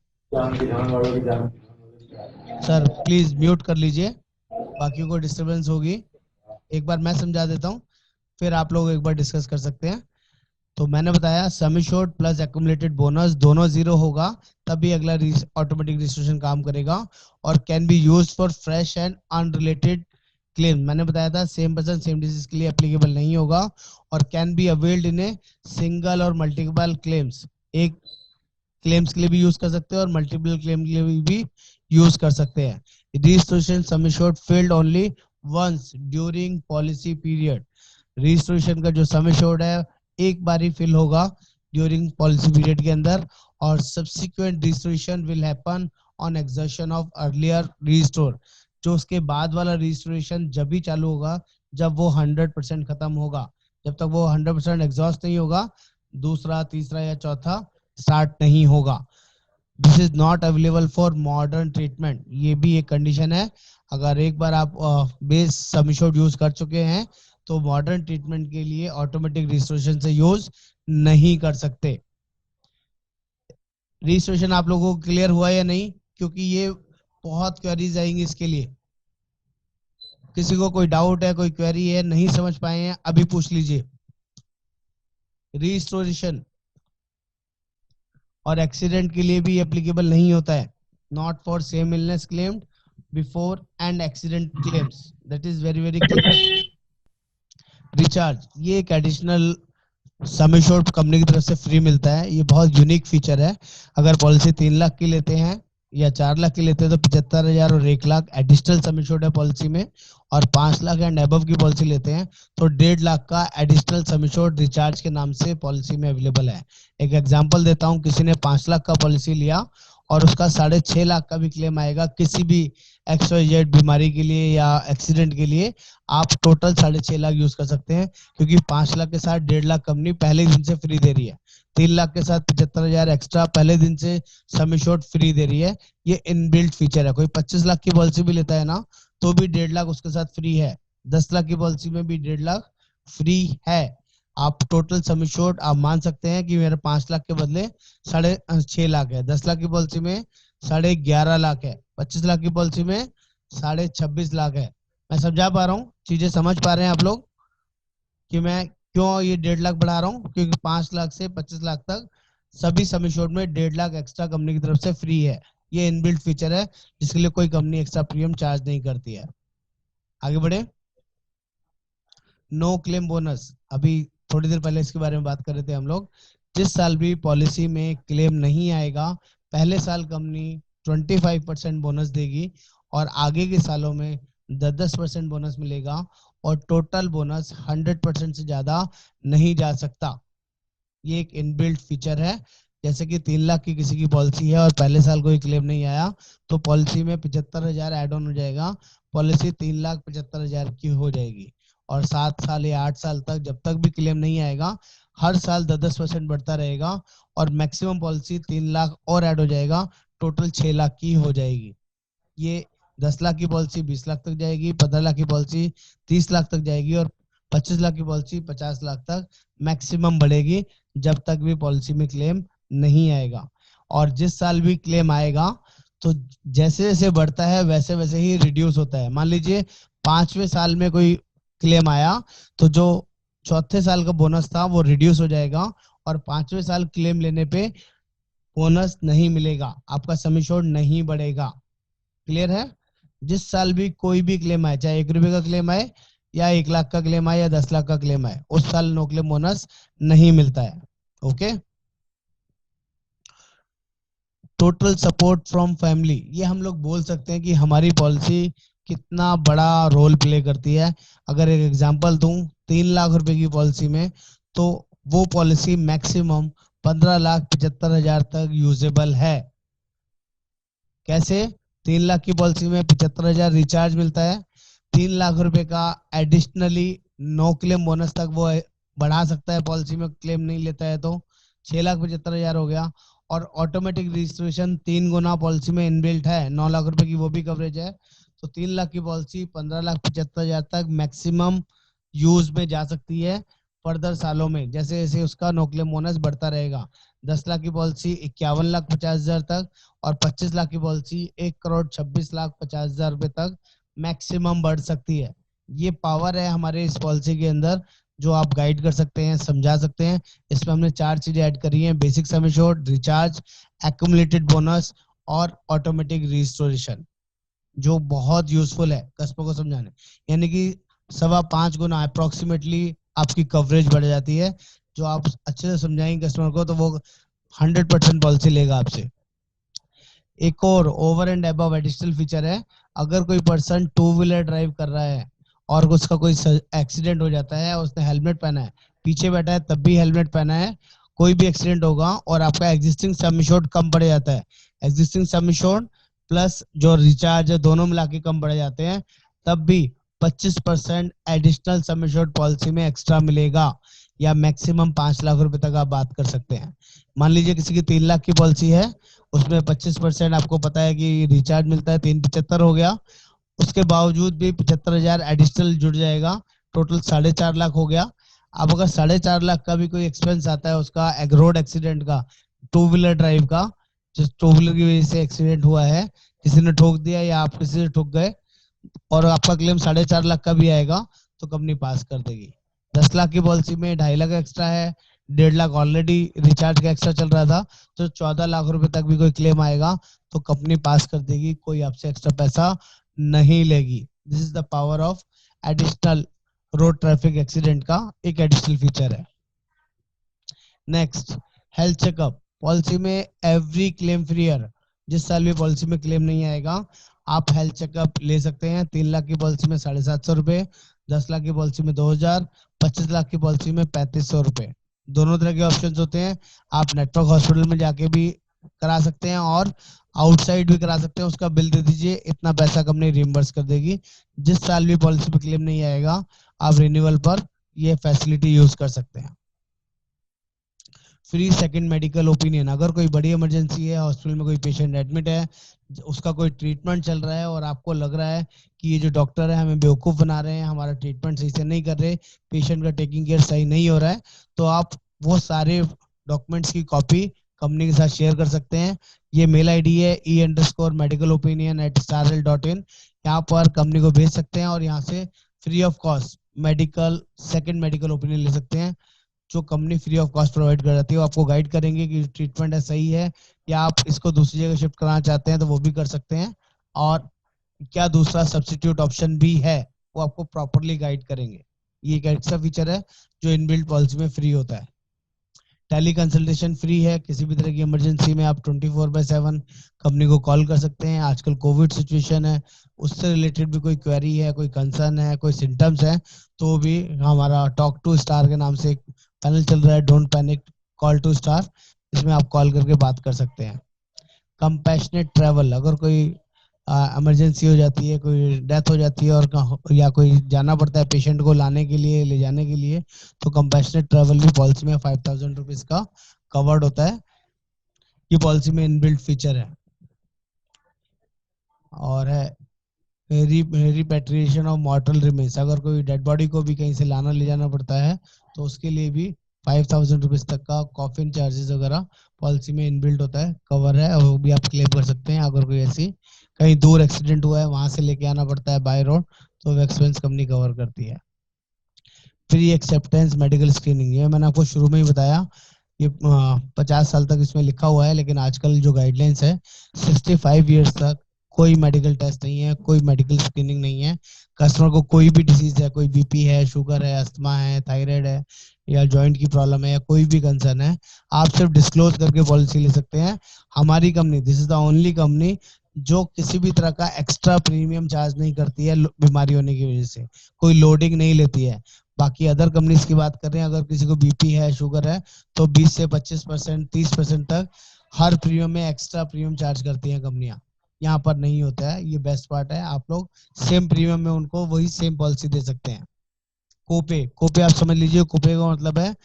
सर प्लीज म्यूट कर लीजिए, बाकी को डिस्टरबेंस होगी। एक बार मैं समझा देता हूँ, फिर आप लोग एक बार डिस्कस कर सकते हैं। तो मैंने बताया sum assured plus accumulated bonus दोनों जीरो होगा तभी अगला ऑटोमेटिक रजिस्ट्रेशन काम करेगा, और can be used for fresh and unrelated claim. मैंने बताया था सेम पर्सन सेम डिसीज के लिए एप्लीकेबल नहीं होगा, और can be availed in a single और मल्टीपल क्लेम्स। एक क्लेम्स के लिए भी यूज कर सकते हैं और मल्टीपल क्लेम के लिए भी यूज कर सकते हैं। Registration sum assured filled only once during policy period. Registration का जो सम एश्योर्ड है एक बार ही फिल होगा ड्यूरिंग पॉलिसी पीरियड के अंदर, और subsequent restoration will happen on exertion of earlier restore. जो उसके बाद वाला रिस्टोरेशन जब भी चालू होगा जब वो 100% खत्म होगा। जब तक वो 100% एग्जॉस्ट नहीं होगा दूसरा तीसरा या चौथा स्टार्ट नहीं होगा। This is not available for modern treatment. ये भी एक कंडीशन है, अगर एक बार आप बेस सम एश्योर्ड यूज कर चुके हैं तो मॉडर्न ट्रीटमेंट के लिए ऑटोमेटिक रिस्टोरेशन से यूज नहीं कर सकते। रिस्टोरेशन आप लोगों को क्लियर हुआ या नहीं, क्योंकि ये बहुत क्वेरीज आएंगी इसके लिए। किसी को कोई डाउट है, कोई क्वेरी है, नहीं समझ पाए हैं, अभी पूछ लीजिए। रिस्टोरेशन और एक्सीडेंट के लिए भी एप्लीकेबल नहीं होता है। Not for same illness claimed before and accident claims, that is very very clear. Recharge ये एक एडिशनल सम एश्योर्ड कंपनी की तरफ से फ्री मिलता है। ये बहुत यूनिक फीचर है। अगर पॉलिसी 3 लाख की लेते हैं या 4 लाख की लेते हैं तो 75,000 और 1 लाख एडिशनल सम एश्योर्ड है पॉलिसी में, और 5 लाख एंड अबव की पॉलिसी लेते हैं तो 1.5 लाख का एडिशनल सम एश्योर्ड रिचार्ज के नाम से पॉलिसी में अवेलेबल है। एक एग्जांपल देता हूं, किसी ने 5 लाख का पॉलिसी लिया और उसका 6.5 लाख का भी क्लेम आएगा किसी भी XYZ बीमारी के लिए या एक्सीडेंट के लिए, आप टोटल 6.5 लाख यूज कर सकते हैं, क्योंकि 5 लाख के साथ 1.5 लाख कंपनी पहले दिन से फ्री दे रही है। 3 लाख के साथ 75,000 एक्स्ट्रा पहले दिन से सम एश्योर्ड फ्री दे रही है। ये इनबिल्ट फीचर है। कोई 25 लाख की पॉलिसी भी लेता है ना तो भी 1.5 लाख उसके साथ फ्री है। 10 लाख की पॉलिसी में भी 1.5 लाख फ्री है। आप टोटल सम एश्योर्ड आप मान सकते हैं कि मेरे 5 लाख के बदले 6.5 लाख है। 10 लाख की पॉलिसी में 11.5 लाख है। 25 लाख की पॉलिसी में 26.5 लाख है। मैं समझा पा रहा हूँ, चीजें समझ पा रहे हैं आप लोग कि मैं क्यों ये 1.5 लाख बढ़ा रहा हूँ? क्योंकि 5 लाख से 25 लाख तक सभी सम एश्योर्ड में 1.5 लाख एक्स्ट्रा कंपनी की तरफ से फ्री है। ये इनबिल्ट फीचर है जिसके लिए कोई कंपनी एक्स्ट्रा प्रीमियम चार्ज नहीं करती है। आगे बढ़े। नो क्लेम बोनस, अभी थोड़ी देर पहले इसके बारे में बात कर रहे थे हम लोग। जिस साल भी पॉलिसी में क्लेम नहीं आएगा पहले साल कंपनी 25% बोनस देगी और आगे के सालों में 10% बोनस मिलेगा और टोटल बोनस 100% से ज्यादा नहीं जा सकता। ये एक इनबिल्ट फीचर है। जैसे कि 3 लाख की किसी की पॉलिसी है और पहले साल कोई क्लेम नहीं आया तो पॉलिसी में 75,000 एड ऑन हो जाएगा, पॉलिसी 3,75,000 की हो जाएगी। और 7 साल या 8 साल तक जब तक भी क्लेम नहीं आएगा हर साल 10% बढ़ता रहेगा और मैक्सिमम पॉलिसी 3 लाख और ऐड हो जाएगा, टोटल 6 लाख की हो जाएगी। ये 10 लाख की पॉलिसी 20 लाख तक जाएगी, 15 लाख की पॉलिसी 30 लाख तक जाएगी और 25 लाख की पॉलिसी 50 लाख तक मैक्सिमम बढ़ेगी जब तक भी पॉलिसी में क्लेम नहीं आएगा। और जिस साल भी क्लेम आएगा तो जैसे जैसे बढ़ता है वैसे वैसे ही रिड्यूस होता है। मान लीजिए 5वें साल में कोई क्लेम आया तो जो चौथे साल का बोनस था वो रिड्यूस हो जाएगा और 5वें साल क्लेम लेने पे बोनस नहीं मिलेगा, आपका सम एश्योर्ड नहीं बढ़ेगा। क्लियर है? जिस साल भी कोई भी क्लेम आए, चाहे 1 रुपए का क्लेम आए या 1 लाख का क्लेम आए या 10 लाख का क्लेम आए, उस साल नो क्लेम बोनस नहीं मिलता है। Okay. Total support from family, ये हम लोग बोल सकते हैं कि हमारी पॉलिसी कितना बड़ा रोल प्ले करती है। अगर एक एग्जांपल दूं 3 लाख रुपए की पॉलिसी में तो वो पॉलिसी मैक्सिमम 15,75,000 तक यूजेबल है। कैसे? 3 लाख की पॉलिसी में 75,000 रिचार्ज मिलता है, 3 लाख रुपए का एडिशनली नो क्लेम बोनस तक वो बढ़ा सकता है पॉलिसी में क्लेम नहीं लेता है तो 6,75,000 हो गया। और ऑटोमेटिक रजिस्ट्रेशन 3 गुना पॉलिसी में इनबिल्ट है, 9 लाख रुपए की वो भी कवरेज है। तो 3 लाख की पॉलिसी 15,75,000 तक मैक्सिमम यूज में जा सकती है फर्दर सालों में, जैसे जैसे उसका नो क्लेम बोनस बढ़ता रहेगा। 10 लाख की पॉलिसी 51,50,000 तक और 25 लाख की पॉलिसी 1,26,50,000 रुपए तक मैक्सिमम बढ़ सकती है। ये पावर है हमारे इस पॉलिसी के अंदर जो आप गाइड कर सकते हैं, समझा सकते हैं। इसमें हमने 4 चीजें ऐड करी हैं, basic sum assured, recharge, accumulated bonus और ऑटोमेटिक रिस्टोरेशन, जो बहुत यूजफुल है कस्टमर को समझाने। यानी कि 5.25 गुना अप्रोक्सीमेटली आपकी कवरेज बढ़ जाती है। जो आप अच्छे से समझाएंगे कस्टमर को तो वो 100% पॉलिसी लेगा आपसे। एक और over and above additional feature है, अगर कोई पर्सन 2 व्हीलर ड्राइव कर रहा है और उसका कोई एक्सीडेंट हो जाता है, उसने हेलमेट पहना है, पीछे बैठा है तब भी हेलमेट पहना है, कोई भी एक्सीडेंट होगा और आपका एग्जिस्टिंग सम इंश्योर्ड कम बढ़ जाता है, एग्जिस्टिंग सम इंश्योर्ड प्लस जो रिचार्ज है दोनों मिला के कम बढ़ जाते हैं, तब भी 25% एडिशनल सम इंश्योर्ड पॉलिसी में एक्स्ट्रा मिलेगा, या मैक्सिमम 5 लाख रुपए तक आप बात कर सकते हैं। मान लीजिए किसी की 3 लाख की पॉलिसी है, उसमें 25% आपको पता है कि रिचार्ज मिलता है, 375 हो गया, उसके बावजूद भी 75,000 एडिशनल जुड़ जाएगा, टोटल 4.5 लाख हो गया। अब अगर 4.5 लाख का भी कोई एक्सपेंस आता है उसका रोड एक्सीडेंट का, टू व्हीलर ड्राइव का, जिस टू व्हीलर की वजह से एक्सीडेंट हुआ है, किसी ने ठोक दिया या आप किसी से ठोक गए, और आपका क्लेम 4.5 लाख का भी आएगा, तो कंपनी पास कर देगी। 10 लाख की पॉलिसी में 2.5 लाख एक्स्ट्रा है, 1.5 लाख ऑलरेडी रिचार्ज का एक्स्ट्रा चल रहा था, तो 14 लाख रुपए तक भी कोई क्लेम आएगा तो कंपनी पास कर देगी, कोई आपसे एक्स्ट्रा पैसा नहीं लेगी। This is the power of additional road traffic accident का एक एडिशनल फीचर है। Next, health checkup. पॉलिसी में एवरी क्लेम फ्री ईयर, जिस साल भी पॉलिसी में क्लेम नहीं आएगा आप हेल्थ चेकअप ले सकते हैं। 3 लाख की पॉलिसी में 750 रुपए, 10 लाख की पॉलिसी में 2000, 25 लाख की पॉलिसी में 3500 रुपए। दोनों तरह के ऑप्शंस होते हैं। आप नेटवर्क हॉस्पिटल में जाके भी करा सकते हैं और आउटसाइड भी करा सकते हैं, उसका बिल दे दीजिए, इतना पैसा कंपनी रिइंबर्स कर देगी। जिस साल भी पॉलिसी पे क्लेम नहीं आएगा आप रिन्यूअल पर ये फैसिलिटी यूज कर सकते हैं। Free second medical opinion. अगर कोई बड़ी इमरजेंसी है, हॉस्पिटल में कोई पेशेंट एडमिट है, उसका कोई ट्रीटमेंट चल रहा है और आपको लग रहा है कि ये जो डॉक्टर है हमें बेवकूफ बना रहे हैं, हमारा ट्रीटमेंट सही से नहीं कर रहे, पेशेंट का टेकिंग केयर सही नहीं हो रहा है, तो आप वो सारे डॉक्यूमेंट्स की कॉपी कंपनी के साथ शेयर कर सकते हैं। ये मेल आईडी है e_medicalopinion@starl.in। यहाँ पर कंपनी को भेज सकते हैं और यहाँ से free of cost medical second medical opinion ले सकते हैं, जो company free of cost provide कर जाती है। वो आपको गाइड करेंगे कि ट्रीटमेंट है सही है या आप इसको दूसरी जगह शिफ्ट कराना चाहते हैं तो वो भी कर सकते हैं, और क्या दूसरा सब्स्टिट्यूट ऑप्शन भी है वो आपको प्रॉपरली गाइड करेंगे। ये एक एक्स्ट्रा फीचर है जो इनबिल्ट पॉलिसी में फ्री होता है। टेली कंसल्टेशन फ्री है, किसी भी तरह की इमरजेंसी में आप 24/7 कंपनी को कॉल कर सकते हैं। आजकल कोविड सिचुएशन है, उससे रिलेटेड भी कोई क्वेरी है, कोई कंसर्न है, कोई सिम्टम्स है, तो भी हमारा टॉक टू स्टार के नाम से एक पैनल चल रहा है, don't panic call to star, इसमें आप कॉल करके बात कर सकते हैं। कंपैशनेट ट्रैवल, अगर कोई इमरजेंसी हो जाती है, कोई डेथ हो जाती है और या कोई जाना पड़ता है पेशेंट को लाने के लिए, ले जाने के लिए, तो कंपैशनेट ट्रैवल भी पॉलिसी में 5,000 रुपीज का कवर्ड होता है। ये पॉलिसी में इनबिल्ट फीचर है। और है रिपेट्रिएशन ऑफ मॉर्टल रिमेन्स, अगर कोई डेड बॉडी को भी कहीं से लाना ले जाना पड़ता है तो उसके लिए भी 5,000 रुपीज तक का कॉफिन चार्जेस वगैरह पॉलिसी में इनबिल्ट होता है, कवर है, और वो भी आप क्लेम कर सकते हैं। अगर कोई ऐसी कहीं दूर एक्सीडेंट हुआ है, वहां से लेके आना पड़ता है बाय रोड, तो वो एक्सपेंस कंपनी कवर करती है। फ्री एक्सेप्टेंस मेडिकल स्क्रीनिंग, ये मैंने आपको शुरू में ही बताया, ये 50 साल तक इसमें लिखा हुआ है, लेकिन आजकल जो गाइडलाइंस है 65 ईयर्स तक कोई मेडिकल टेस्ट नहीं है, कोई मेडिकल स्क्रीनिंग नहीं है। कस्टमर को कोई भी डिसीज है, कोई बीपी है, शुगर है, अस्थमा है, थायराइड है, या जॉइंट की प्रॉब्लम है, या कोई भी कंसर्न है, आप सिर्फ डिस्क्लोज करके पॉलिसी ले सकते हैं। हमारी company, this is the only company जो किसी भी तरह का एक्स्ट्रा प्रीमियम चार्ज नहीं करती है बीमारी होने की वजह से, कोई लोडिंग नहीं लेती है। बाकी अदर कंपनीज की बात कर रहे हैं, अगर किसी को बीपी है, शुगर है, तो 20 से 25%, 30% तक हर प्रीमियम में एक्स्ट्रा प्रीमियम चार्ज करती हैं कंपनियां। यहाँ पर नहीं होता है, ये बेस्ट पार्ट है, आप लोग सेम प्रीमियम में उनको वही सेम पॉलिसी दे सकते हैं। कोपे, कोपे आप समझ लीजिए, कोपे का मतलब है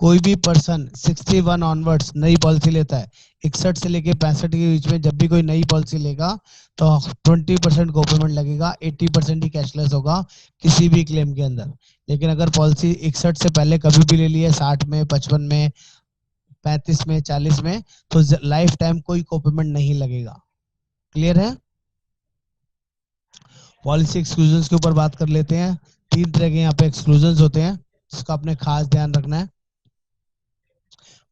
कोई भी पर्सन 61 ऑनवर्ड्स नई पॉलिसी लेता है, 61 से लेके 65 के बीच में जब भी कोई नई पॉलिसी लेगा तो 20% को पेमेंट लगेगा, 80% ही कैशलेस होगा किसी भी क्लेम के अंदर। लेकिन अगर पॉलिसी 61 से पहले कभी भी ले ली है, 60 में, 55 में, 35 में, 40 में, तो लाइफ टाइम कोई को पेमेंट नहीं लगेगा। क्लियर है? पॉलिसी एक्सक्लूजन के ऊपर बात कर लेते हैं। 3 तरह के यहाँ पे एक्सक्लूजन होते हैं, जिसका आपने खास ध्यान रखना है।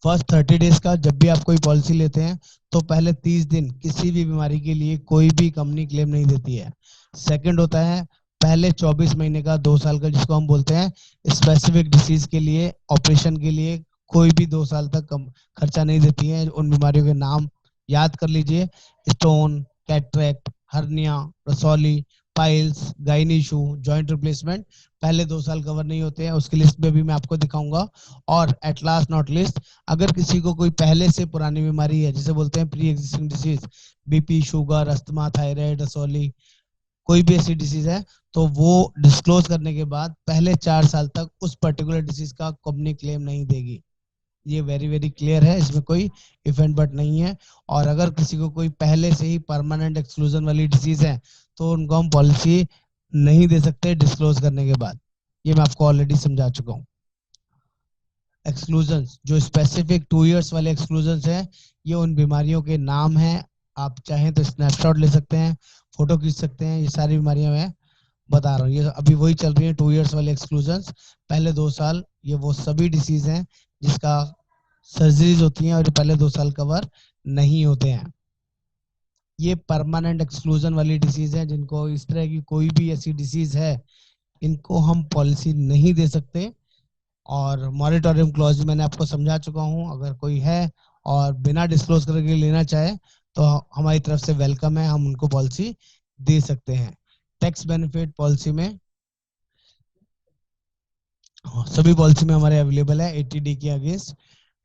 फर्स्ट 30 डेज का, जब भी आप कोई पॉलिसी लेते हैं तो पहले 30 दिन किसी भी बीमारी के लिए कोई भी कंपनी क्लेम नहीं देती है। सेकंड होता है पहले 24 महीने का, 2 साल का, जिसको हम बोलते हैं स्पेसिफिक डिसीज के लिए, ऑपरेशन के लिए कोई भी 2 साल तक खर्चा नहीं देती है। उन बीमारियों के नाम याद कर लीजिए: स्टोन, कैटरेक्ट, हर्निया, रसौली, piles, gynae issue, joint replacement पहले 2 साल कवर नहीं होते हैं, उसकी लिस्ट में भी मैं आपको दिखाऊंगा। और एट लास्ट नॉट लिस्ट, अगर किसी को कोई पहले से पुरानी बीमारी है, जिसे बोलते हैं pre existing disease, BP, sugar, asthma, thyroid, रसौली, कोई भी ऐसी डिसीज है, तो वो डिस्क्लोज करने के बाद पहले 4 साल तक उस पर्टिकुलर डिसीज का कंपनी क्लेम नहीं देगी। ये वेरी वेरी क्लियर है, इसमें कोई इफेंट बट नहीं है। और अगर किसी को कोई पहले से ही परमानेंट एक्सक्लूजन वाली डिसीज है, तो उनको हम पॉलिसी नहीं दे सकते डिस्क्लोज करने के बाद। ये मैं आपको ऑलरेडी समझा चुका हूँ। एक्सक्लूजन्स जो स्पेसिफिक 2 इयर्स वाले एक्सक्लूजन्स हैं, ये उन बीमारियों के नाम हैं। आप चाहें तो स्नैपशॉट ले सकते हैं, फोटो खींच सकते हैं। ये सारी बीमारियां मैं बता रहा हूँ, ये अभी वही चल रही है 2 इयर्स वाले एक्सक्लूजन्स। पहले 2 साल ये वो सभी डिसीज हैं जिसका सर्जरीज होती हैं और ये पहले 2 साल कवर नहीं होते हैं। ये परमानेंट एक्सक्लूजन वाली डिसीज है, जिनको इस तरह की कोई भी ऐसी डिसीज है, इनको हम पॉलिसी नहीं दे सकते। और मॉनिटोरियम क्लॉज मैंने आपको समझा चुका हूँ, अगर कोई है और बिना डिस्क्लोज करके लेना चाहे तो हमारी तरफ से वेलकम है, हम उनको पॉलिसी दे सकते हैं। टैक्स बेनिफिट पॉलिसी में सभी पॉलिसी में हमारे अवेलेबल है। 80D के अगेंस्ट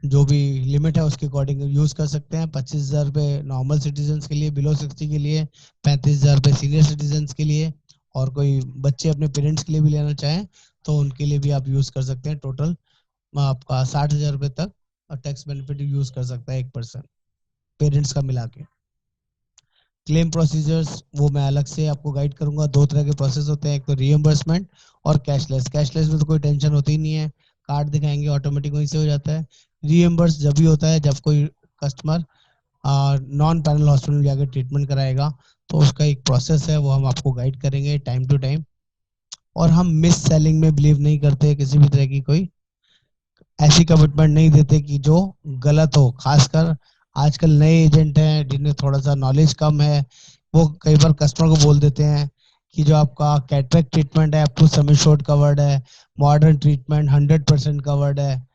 जो भी लिमिट है उसके अकॉर्डिंग यूज कर सकते हैं। 25,000 रुपये नॉर्मल सिटीजन के लिए, बिलो 60 के लिए, 35,000 रुपये सीनियर सिटीजन के लिए, और कोई बच्चे अपने पेरेंट्स के लिए भी लेना चाहें तो उनके लिए भी आप यूज कर सकते हैं। टोटल आपका 60,000 रुपये तक टैक्स बेनिफिट यूज कर सकता है एक पर्सन, पेरेंट्स का मिला के। क्लेम प्रोसीजर्स वो मैं अलग से आपको गाइड करूंगा। 2 तरह के प्रोसेस होते हैं, एक तो रीएम्बर्समेंट और कैशलेस। कैशलेस में तो कोई टेंशन होती ही नहीं है, कार्ड दिखाएंगे ऑटोमेटिक वहीं से हो जाता है। रीएम्बर्स जब भी होता है जब कोई कस्टमर नॉन पैनल हॉस्पिटल में जाकर ट्रीटमेंट कराएगा, तो उसका एक प्रोसेस है, वो हम आपको गाइड करेंगे टाइम टू टाइम। और हम मिस सेलिंग में बिलीव नहीं करते, किसी भी तरह की कोई ऐसी कमिटमेंट नहीं देते कि जो गलत हो। खासकर आजकल नए एजेंट हैं जिन्हें थोड़ा सा नॉलेज कम है, वो कई बार कस्टमर को बोल देते हैं कि जो आपका कैटरेक्ट ट्रीटमेंट है up to sum assured covered है, मॉडर्न ट्रीटमेंट 100% कवर्ड है,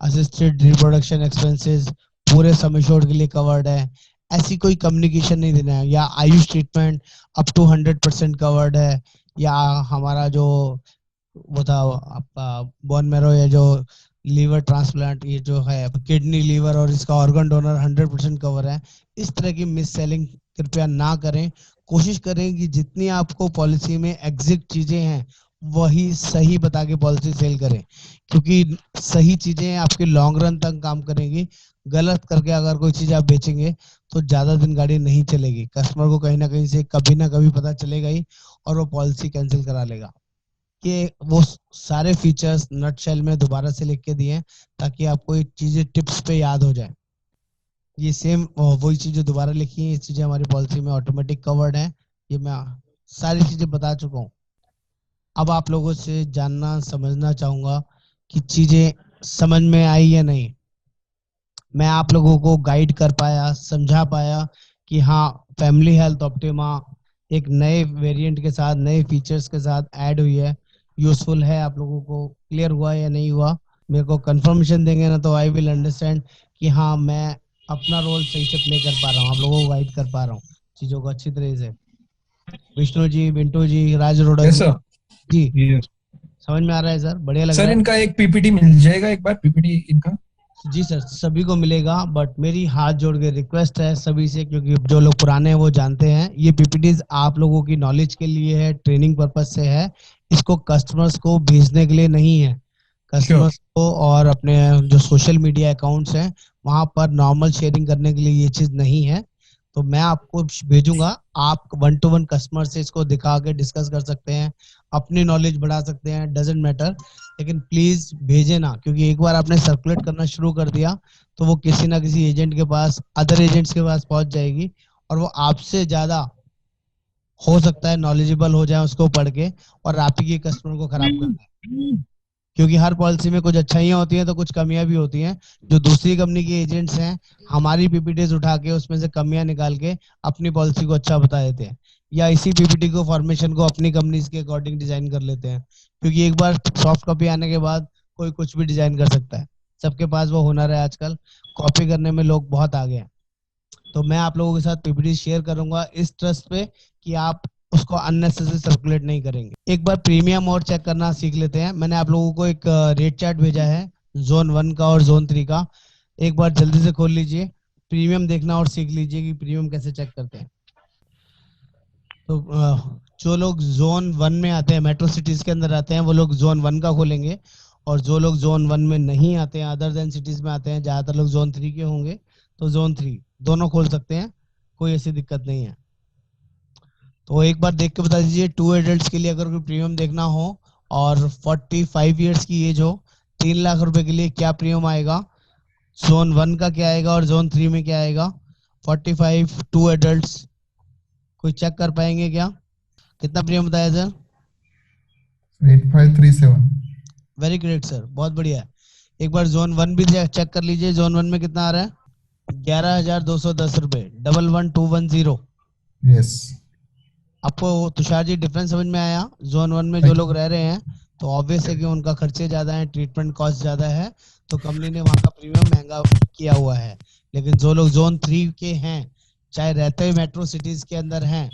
असिस्टेड रिप्रोडक्शन एक्सपेंसेस पूरे सम एश्योर्ड के लिए कवर्ड है। ऐसी कोई कम्युनिकेशन नहीं देना है। या Ayush treatment up to 100% covered है, या हमारा जो वो था आपका बोन मैरो या जो लीवर ट्रांसप्लांट, ये जो है किडनी, लीवर और इसका ऑर्गन डोनर 100% कवर है। इस तरह की मिस सेलिंग कृपया ना करें। कोशिश करें कि जितनी आपको पॉलिसी में एग्जिट चीजें हैं वही सही बता के पॉलिसी सेल करें, क्योंकि सही चीजें आपके लॉन्ग रन तक काम करेंगी। गलत करके अगर कोई चीज आप बेचेंगे तो ज्यादा दिन गाड़ी नहीं चलेगी, कस्टमर को कहीं ना कहीं से कभी ना कभी पता चलेगा ही और वो पॉलिसी कैंसिल करा लेगा। कि वो सारे फीचर्स नटशेल में दोबारा से लिख के दिए हैं ताकि आपको ये चीजें टिप्स पे याद हो जाए। ये सेम वही चीजें दोबारा लिखी हैं, ये चीजें हमारी पॉलिसी में ऑटोमेटिक कवर्ड है। ये मैं सारी चीजें बता चुका हूँ। अब आप लोगों से जानना समझना चाहूंगा कि चीजें समझ में आई या नहीं। मैं आप लोगों को गाइड कर पाया, समझा पाया कि हाँ, फैमिली हेल्थ ऑप्टिमा एक नए वेरिएंट के साथ, नए फीचर्स के साथ ऐड हुई है, यूजफुल है। आप लोगों को क्लियर हुआ या नहीं हुआ? मेरे को कंफर्मेशन देंगे ना तो आई विल अंडरस्टैंड कि हाँ, मैं अपना रोल सही से प्ले कर पा रहा हूँ, आप लोगों को गाइड कर पा रहा हूँ चीजों को अच्छी तरह से। विष्णु जी, बिंटू जी, राज रोड़ा यस जी, सर। जी यस समझ में आ रहा है सर? बढ़िया लग सर रहा है? इनका एक पीपीटी मिल जाएगा, एक बार पीपीटी इनका। जी सर, सभी को मिलेगा, बट मेरी हाथ जोड़ के रिक्वेस्ट है सभी से, क्योंकि जो लोग पुराने हैं वो जानते हैं, ये पीपीटीज आप लोगों की नॉलेज के लिए है, ट्रेनिंग पर्पज से है, इसको कस्टमर्स को भेजने के लिए नहीं है। श्योर। कस्टमर्स को और अपने जो सोशल मीडिया अकाउंट्स हैं वहां पर नॉर्मल शेयरिंग करने के लिए ये चीज नहीं है। तो मैं आपको भेजूंगा, आप 1 to 1 कस्टमर से इसको दिखा के डिस्कस कर सकते हैं, अपनी नॉलेज बढ़ा सकते हैं, डजेंट मैटर। लेकिन प्लीज भेजे ना, क्योंकि एक बार आपने सर्कुलेट करना शुरू कर दिया तो वो किसी ना किसी एजेंट के पास, अदर एजेंट्स के पास पहुंच जाएगी और वो आपसे ज्यादा हो सकता है नॉलेजेबल हो जाए उसको पढ़ के, और आप ही के कस्टमर को खराब कर दें। क्योंकि हर पॉलिसी में कुछ अच्छाइयां होती हैं तो कुछ कमियां भी होती हैं। जो दूसरी कंपनी के एजेंट्स हैं, हमारी पीपीटीज उठा के उसमें से कमियां निकाल के अपनी पॉलिसी को अच्छा बता देते हैं, या इसी पीपीटी को, फॉर्मेशन को अपनी कंपनी के अकॉर्डिंग डिजाइन कर लेते हैं। क्योंकि एक बार सॉफ्ट कॉपी आने के बाद कोई कुछ भी डिजाइन कर सकता है, सबके पास वो हुनर है आजकल, कॉपी करने में लोग बहुत आगे हैं। तो मैं आप लोगों के साथ पीपीटी शेयर करूंगा इस ट्रस्ट पे कि आप उसको अननेसेसरी सर्कुलेट नहीं करेंगे। एक बार प्रीमियम और चेक करना सीख लेते हैं। मैंने आप लोगों को एक रेट चार्ट भेजा है जोन 1 का और जोन 3 का, एक बार जल्दी से खोल लीजिए, प्रीमियम देखना और सीख लीजिए कि प्रीमियम कैसे चेक करते हैं। तो जो लोग जोन 1 में आते हैं, मेट्रो सिटीज के अंदर आते हैं, वो लोग जोन 1 का खोलेंगे, और जो लोग जोन 1 में नहीं आते हैं, अदर देन सिटीज में आते हैं, ज्यादातर लोग जोन 3 के होंगे, तो जोन 3 दोनों खोल सकते हैं, कोई ऐसी दिक्कत नहीं है। तो एक बार देख के बता दीजिए, 2 एडल्ट्स के लिए अगर कोई प्रीमियम देखना हो और 45 ईयर्स की एज हो, 3 लाख रुपए के लिए क्या प्रीमियम आएगा, जोन 1 का क्या आएगा और जोन 3 में क्या आएगा। 45 2 एडल्ट्स कोई चेक कर पाएंगे क्या, कितना प्रीमियम बताया सर? 8537। वेरी ग्रेट सर, बहुत बढ़िया है। एक बार जोन 1 भी चेक कर लीजिए, जोन 1 में कितना आ रहा है, 11,210 रुपए, 11210। यस। आपको तुषार जी डिफरेंस समझ में आया? जोन 1 में जो लोग रह रहे हैं तो ऑब्वियस है कि उनका खर्चे ज्यादा है, ट्रीटमेंट कॉस्ट ज्यादा है, तो कंपनी ने वहां का प्रीमियम महंगा किया हुआ है। लेकिन जो लोग जोन 3 के हैं, चाहे रहते हुए मेट्रो सिटीज के अंदर हैं,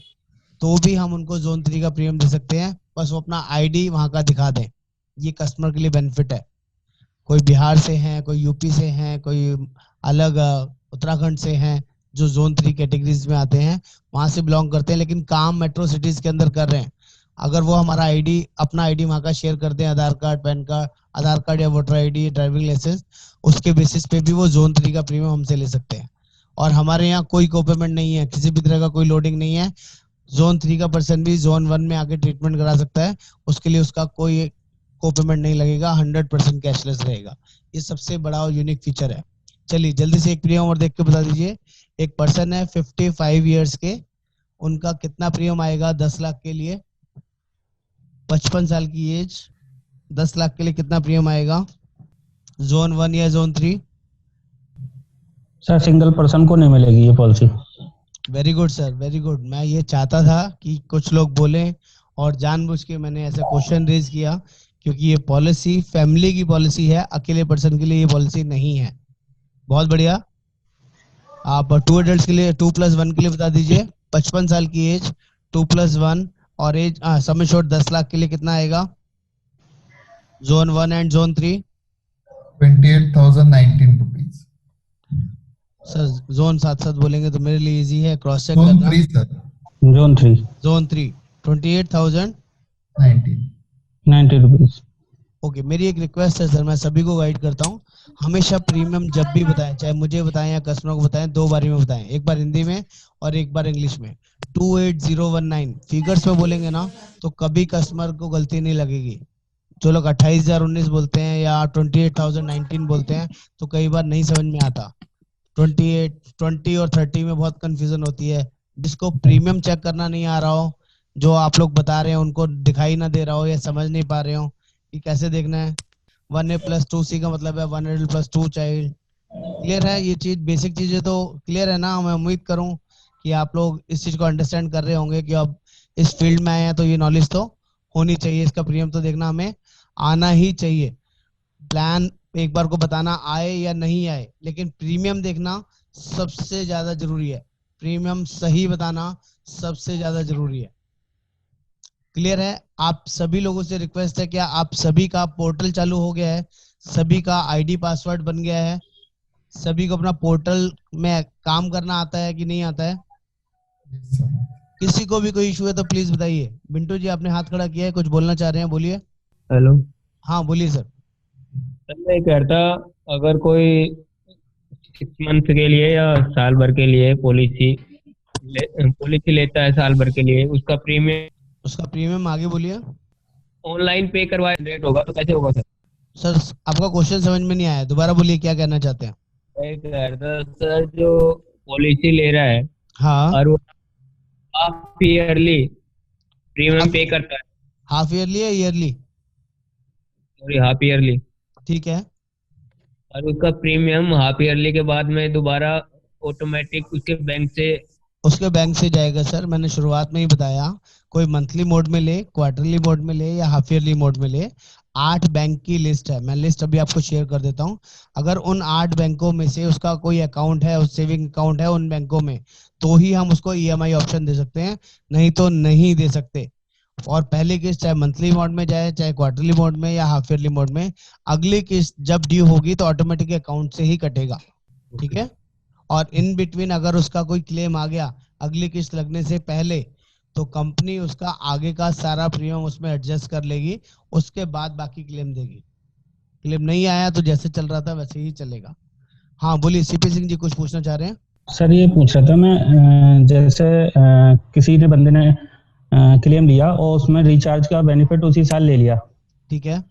तो भी हम उनको जोन 3 का प्रीमियम दे सकते हैं, बस वो अपना आईडी वहां का दिखा दें। ये कस्टमर के लिए बेनिफिट है। कोई बिहार से हैं, कोई यूपी से हैं, कोई अलग उत्तराखंड से हैं, जो जोन 3 कैटेगरीज में आते हैं, वहां से बिलोंग करते हैं, लेकिन काम मेट्रो सिटीज के अंदर कर रहे हैं। अगर वो हमारा आईडी, अपना आईडी वहां का शेयर करते हैं, आधार कार्ड, पैन कार्ड, आधार कार्ड या वोटर आईडी, ड्राइविंग लाइसेंस, उसके बेसिस पे भी वो जोन 3 का प्रीमियम हमसे ले सकते हैं। और हमारे यहाँ कोई कोपेमेंट नहीं है, किसी भी तरह का कोई लोडिंग नहीं है। जोन 3 का पर्सन भी जोन 1 में आके ट्रीटमेंट करा सकता है, उसके लिए उसका कोई कोपेमेंट नहीं लगेगा, 100% कैशलेस रहेगा। ये सबसे बड़ा और यूनिक फीचर है। चलिए जल्दी से एक प्रीमियम और देख के बता दीजिए। एक पर्सन है 55 ईयर्स के, उनका कितना प्रीमियम आएगा 10 लाख के लिए, 55 साल की एज, 10 लाख के लिए कितना प्रीमियम आएगा, जोन 1 या जोन 3? सर सिंगल पर्सन को नहीं मिलेगी ये policy. Very good sir, very good. मैं ये चाहता था कि कुछ लोग बोलें, और जानबूझ के मैंने ऐसा क्वेश्चन रेज किया, क्योंकि ये पॉलिसी फैमिली की पॉलिसी है, अकेले पर्सन के लिए ये पॉलिसी नहीं है। बहुत बढ़िया। आप 2 एडल्ट्स के लिए 2+1 के लिए बता दीजिए, 55 साल की एज, 2+1 और एज सम एश्योर्ड 10 लाख के लिए कितना आएगा, zone 1 and zone 3? 28,019 rupees. Sir John साथ साथ बोलेंगे तो मेरे लिए इजी है क्रॉस चेक जोन करना। 3 sir. Zone 3 zone 3 28,090 rupees. Okay, मेरी एक रिक्वेस्ट है सर, मैं सभी को गाइड करता हूँ, हमेशा प्रीमियम जब भी बताएं, चाहे मुझे बताएं या कस्टमर को बताएं, 2 बारी में बताएं, एक बार हिंदी में और एक बार इंग्लिश में। 28019 फिगर्स में बोलेंगे ना, तो कभी कस्टमर को गलती नहीं लगेगी। जो लोग 28,019 बोलते हैं या 28,019 बोलते हैं, तो कई बार नहीं समझ में आता। 28, 20 और 30 में बहुत कंफ्यूजन होती है। जिसको प्रीमियम चेक करना नहीं आ रहा हो, जो आप लोग बता रहे हैं उनको दिखाई ना दे रहा हो या समझ नहीं पा रहे हो कि कैसे देखना है, 1A+2C का मतलब है 1 adult plus 2 चाइल्ड। क्लियर है ये चीज, बेसिक चीजें तो क्लियर है ना? मैं उम्मीद करूं कि आप लोग इस चीज को अंडरस्टैंड कर रहे होंगे कि अब इस फील्ड में आए हैं तो ये नॉलेज तो होनी चाहिए, इसका प्रीमियम तो देखना हमें आना ही चाहिए। प्लान एक बार को बताना आए या नहीं आए, लेकिन प्रीमियम देखना सबसे ज्यादा जरूरी है। प्रीमियम सही बताना सबसे ज्यादा जरूरी है। क्लियर है? आप सभी लोगों से रिक्वेस्ट है, क्या आप सभी का पोर्टल चालू हो गया है? सभी का आईडी पासवर्ड बन गया है? सभी को अपना पोर्टल में काम करना आता है कि नहीं आता है? Yes, sir. किसी को भी कोई इशू है तो प्लीज बताइए। बिंटू जी आपने हाथ खड़ा किया है, कुछ बोलना चाह रहे हैं, बोलिए। हेलो हाँ बोलिए सर। सर, मैं कहता अगर कोई 6 मंथ के लिए या साल भर के लिए पॉलिसी लेता है साल भर के लिए, उसका प्रीमियम उसका प्रीमियम आगे बोलिए। ऑनलाइन पे करवाए रेट होगा तो कैसे होगा सर? सर आपका क्वेश्चन समझ में नहीं आया, दोबारा बोलिए, क्या कहना चाहते हैं? मैं कहता सर, जो पॉलिसी ले रहा है हाँ, और वो हाफ ईयरली प्रीमियम पे करता है, हाफ ईयरली या ईयरली? सॉरी हाफ ईयरली, ठीक है। और उसका प्रीमियम हाफ ईयरली के बाद में दोबारा ऑटोमेटिक उसके बैंक से जाएगा सर, मैंने शुरुआत में ही बताया, कोई मंथली मोड में ले, क्वार्टरली मोड में ले या हाफ ईयरली मोड में ले, 8 बैंक की लिस्ट है, मैं लिस्ट अभी आपको शेयर कर देता हूँ। अगर उन 8 बैंकों में से उसका कोई अकाउंट है, उस सेविंग अकाउंट है उन बैंकों में, तो ही हम उसको ईएमआई ऑप्शन दे सकते हैं, नहीं तो नहीं दे सकते। और पहली किस्त चाहे मंथली मोड में जाए, चाहे क्वार्टरली मोड में या हाफ ईयरली मोड में, अगली किस्त जब ड्यू होगी तो ऑटोमेटिक अकाउंट से ही कटेगा, ठीक है। और इन बिटवीन अगर उसका कोई क्लेम आ गया अगली किस्त लगने से पहले, तो कंपनी उसका आगे का सारा प्रीमियम उसमें एडजस्ट कर लेगी, उसके बाद बाकी क्लेम देगी। क्लेम नहीं आया तो जैसे चल रहा था वैसे ही चलेगा। हाँ बोलिए सीपी सिंह जी, कुछ पूछना चाह रहे हैं? सर ये पूछ रहा था मैं, जैसे किसी ने बंदे ने क्लेम लिया और उसमें रिचार्ज का बेनिफिट उसी साल ले लिया, ठीक है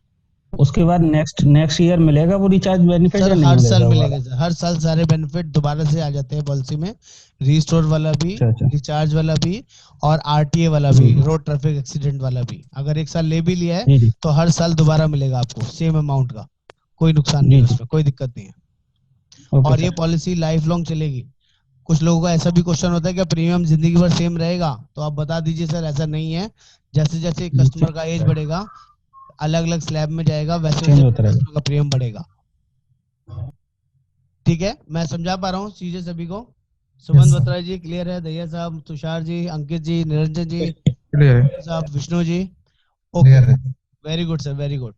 उसके बाद नेक्स्ट ईयर मिलेगा वो रिचार्ज बेनिफिट सर, या नहीं हर साल मिलेगा मिलेगा सर, हर साल सारे बेनिफिट दोबारा से आ जाते हैं पॉलिसी में। रीस्टोर वाला भी, अच्छा अच्छा। रिचार्ज वाला भी, और आरटीए वाला भी, रोड ट्रैफिक एक्सीडेंट वाला भी। अगर एक साल ले भी लिया है जी जी तो हर साल दोबारा मिलेगा आपको सेम अमाउंट का, कोई नुकसान नहीं जी है जी। उसमें, कोई दिक्कत नहीं है। ओके और ये सर। पॉलिसी लाइफ लॉन्ग चलेगी। कुछ लोगों का ऐसा भी क्वेश्चन होता है कि प्रीमियम जिंदगी भर सेम रहेगा, तो आप बता दीजिए सर ऐसा नहीं है। जैसे जैसे कस्टमर का एज बढ़ेगा, अलग अलग स्लैब में जाएगा, वैसे चेंज वैसे होता रहेगा। कस्टमर का प्रीमियम बढ़ेगा। ठीक है, मैं समझा पा रहा हूँ चीजें सभी को? सुमन बत्रा जी क्लियर है? दैया साहब, तुषार जी, अंकित जी, निरंजन जी, क्लियर है। साहब, Vishnu ji, okay, very good sir, very good.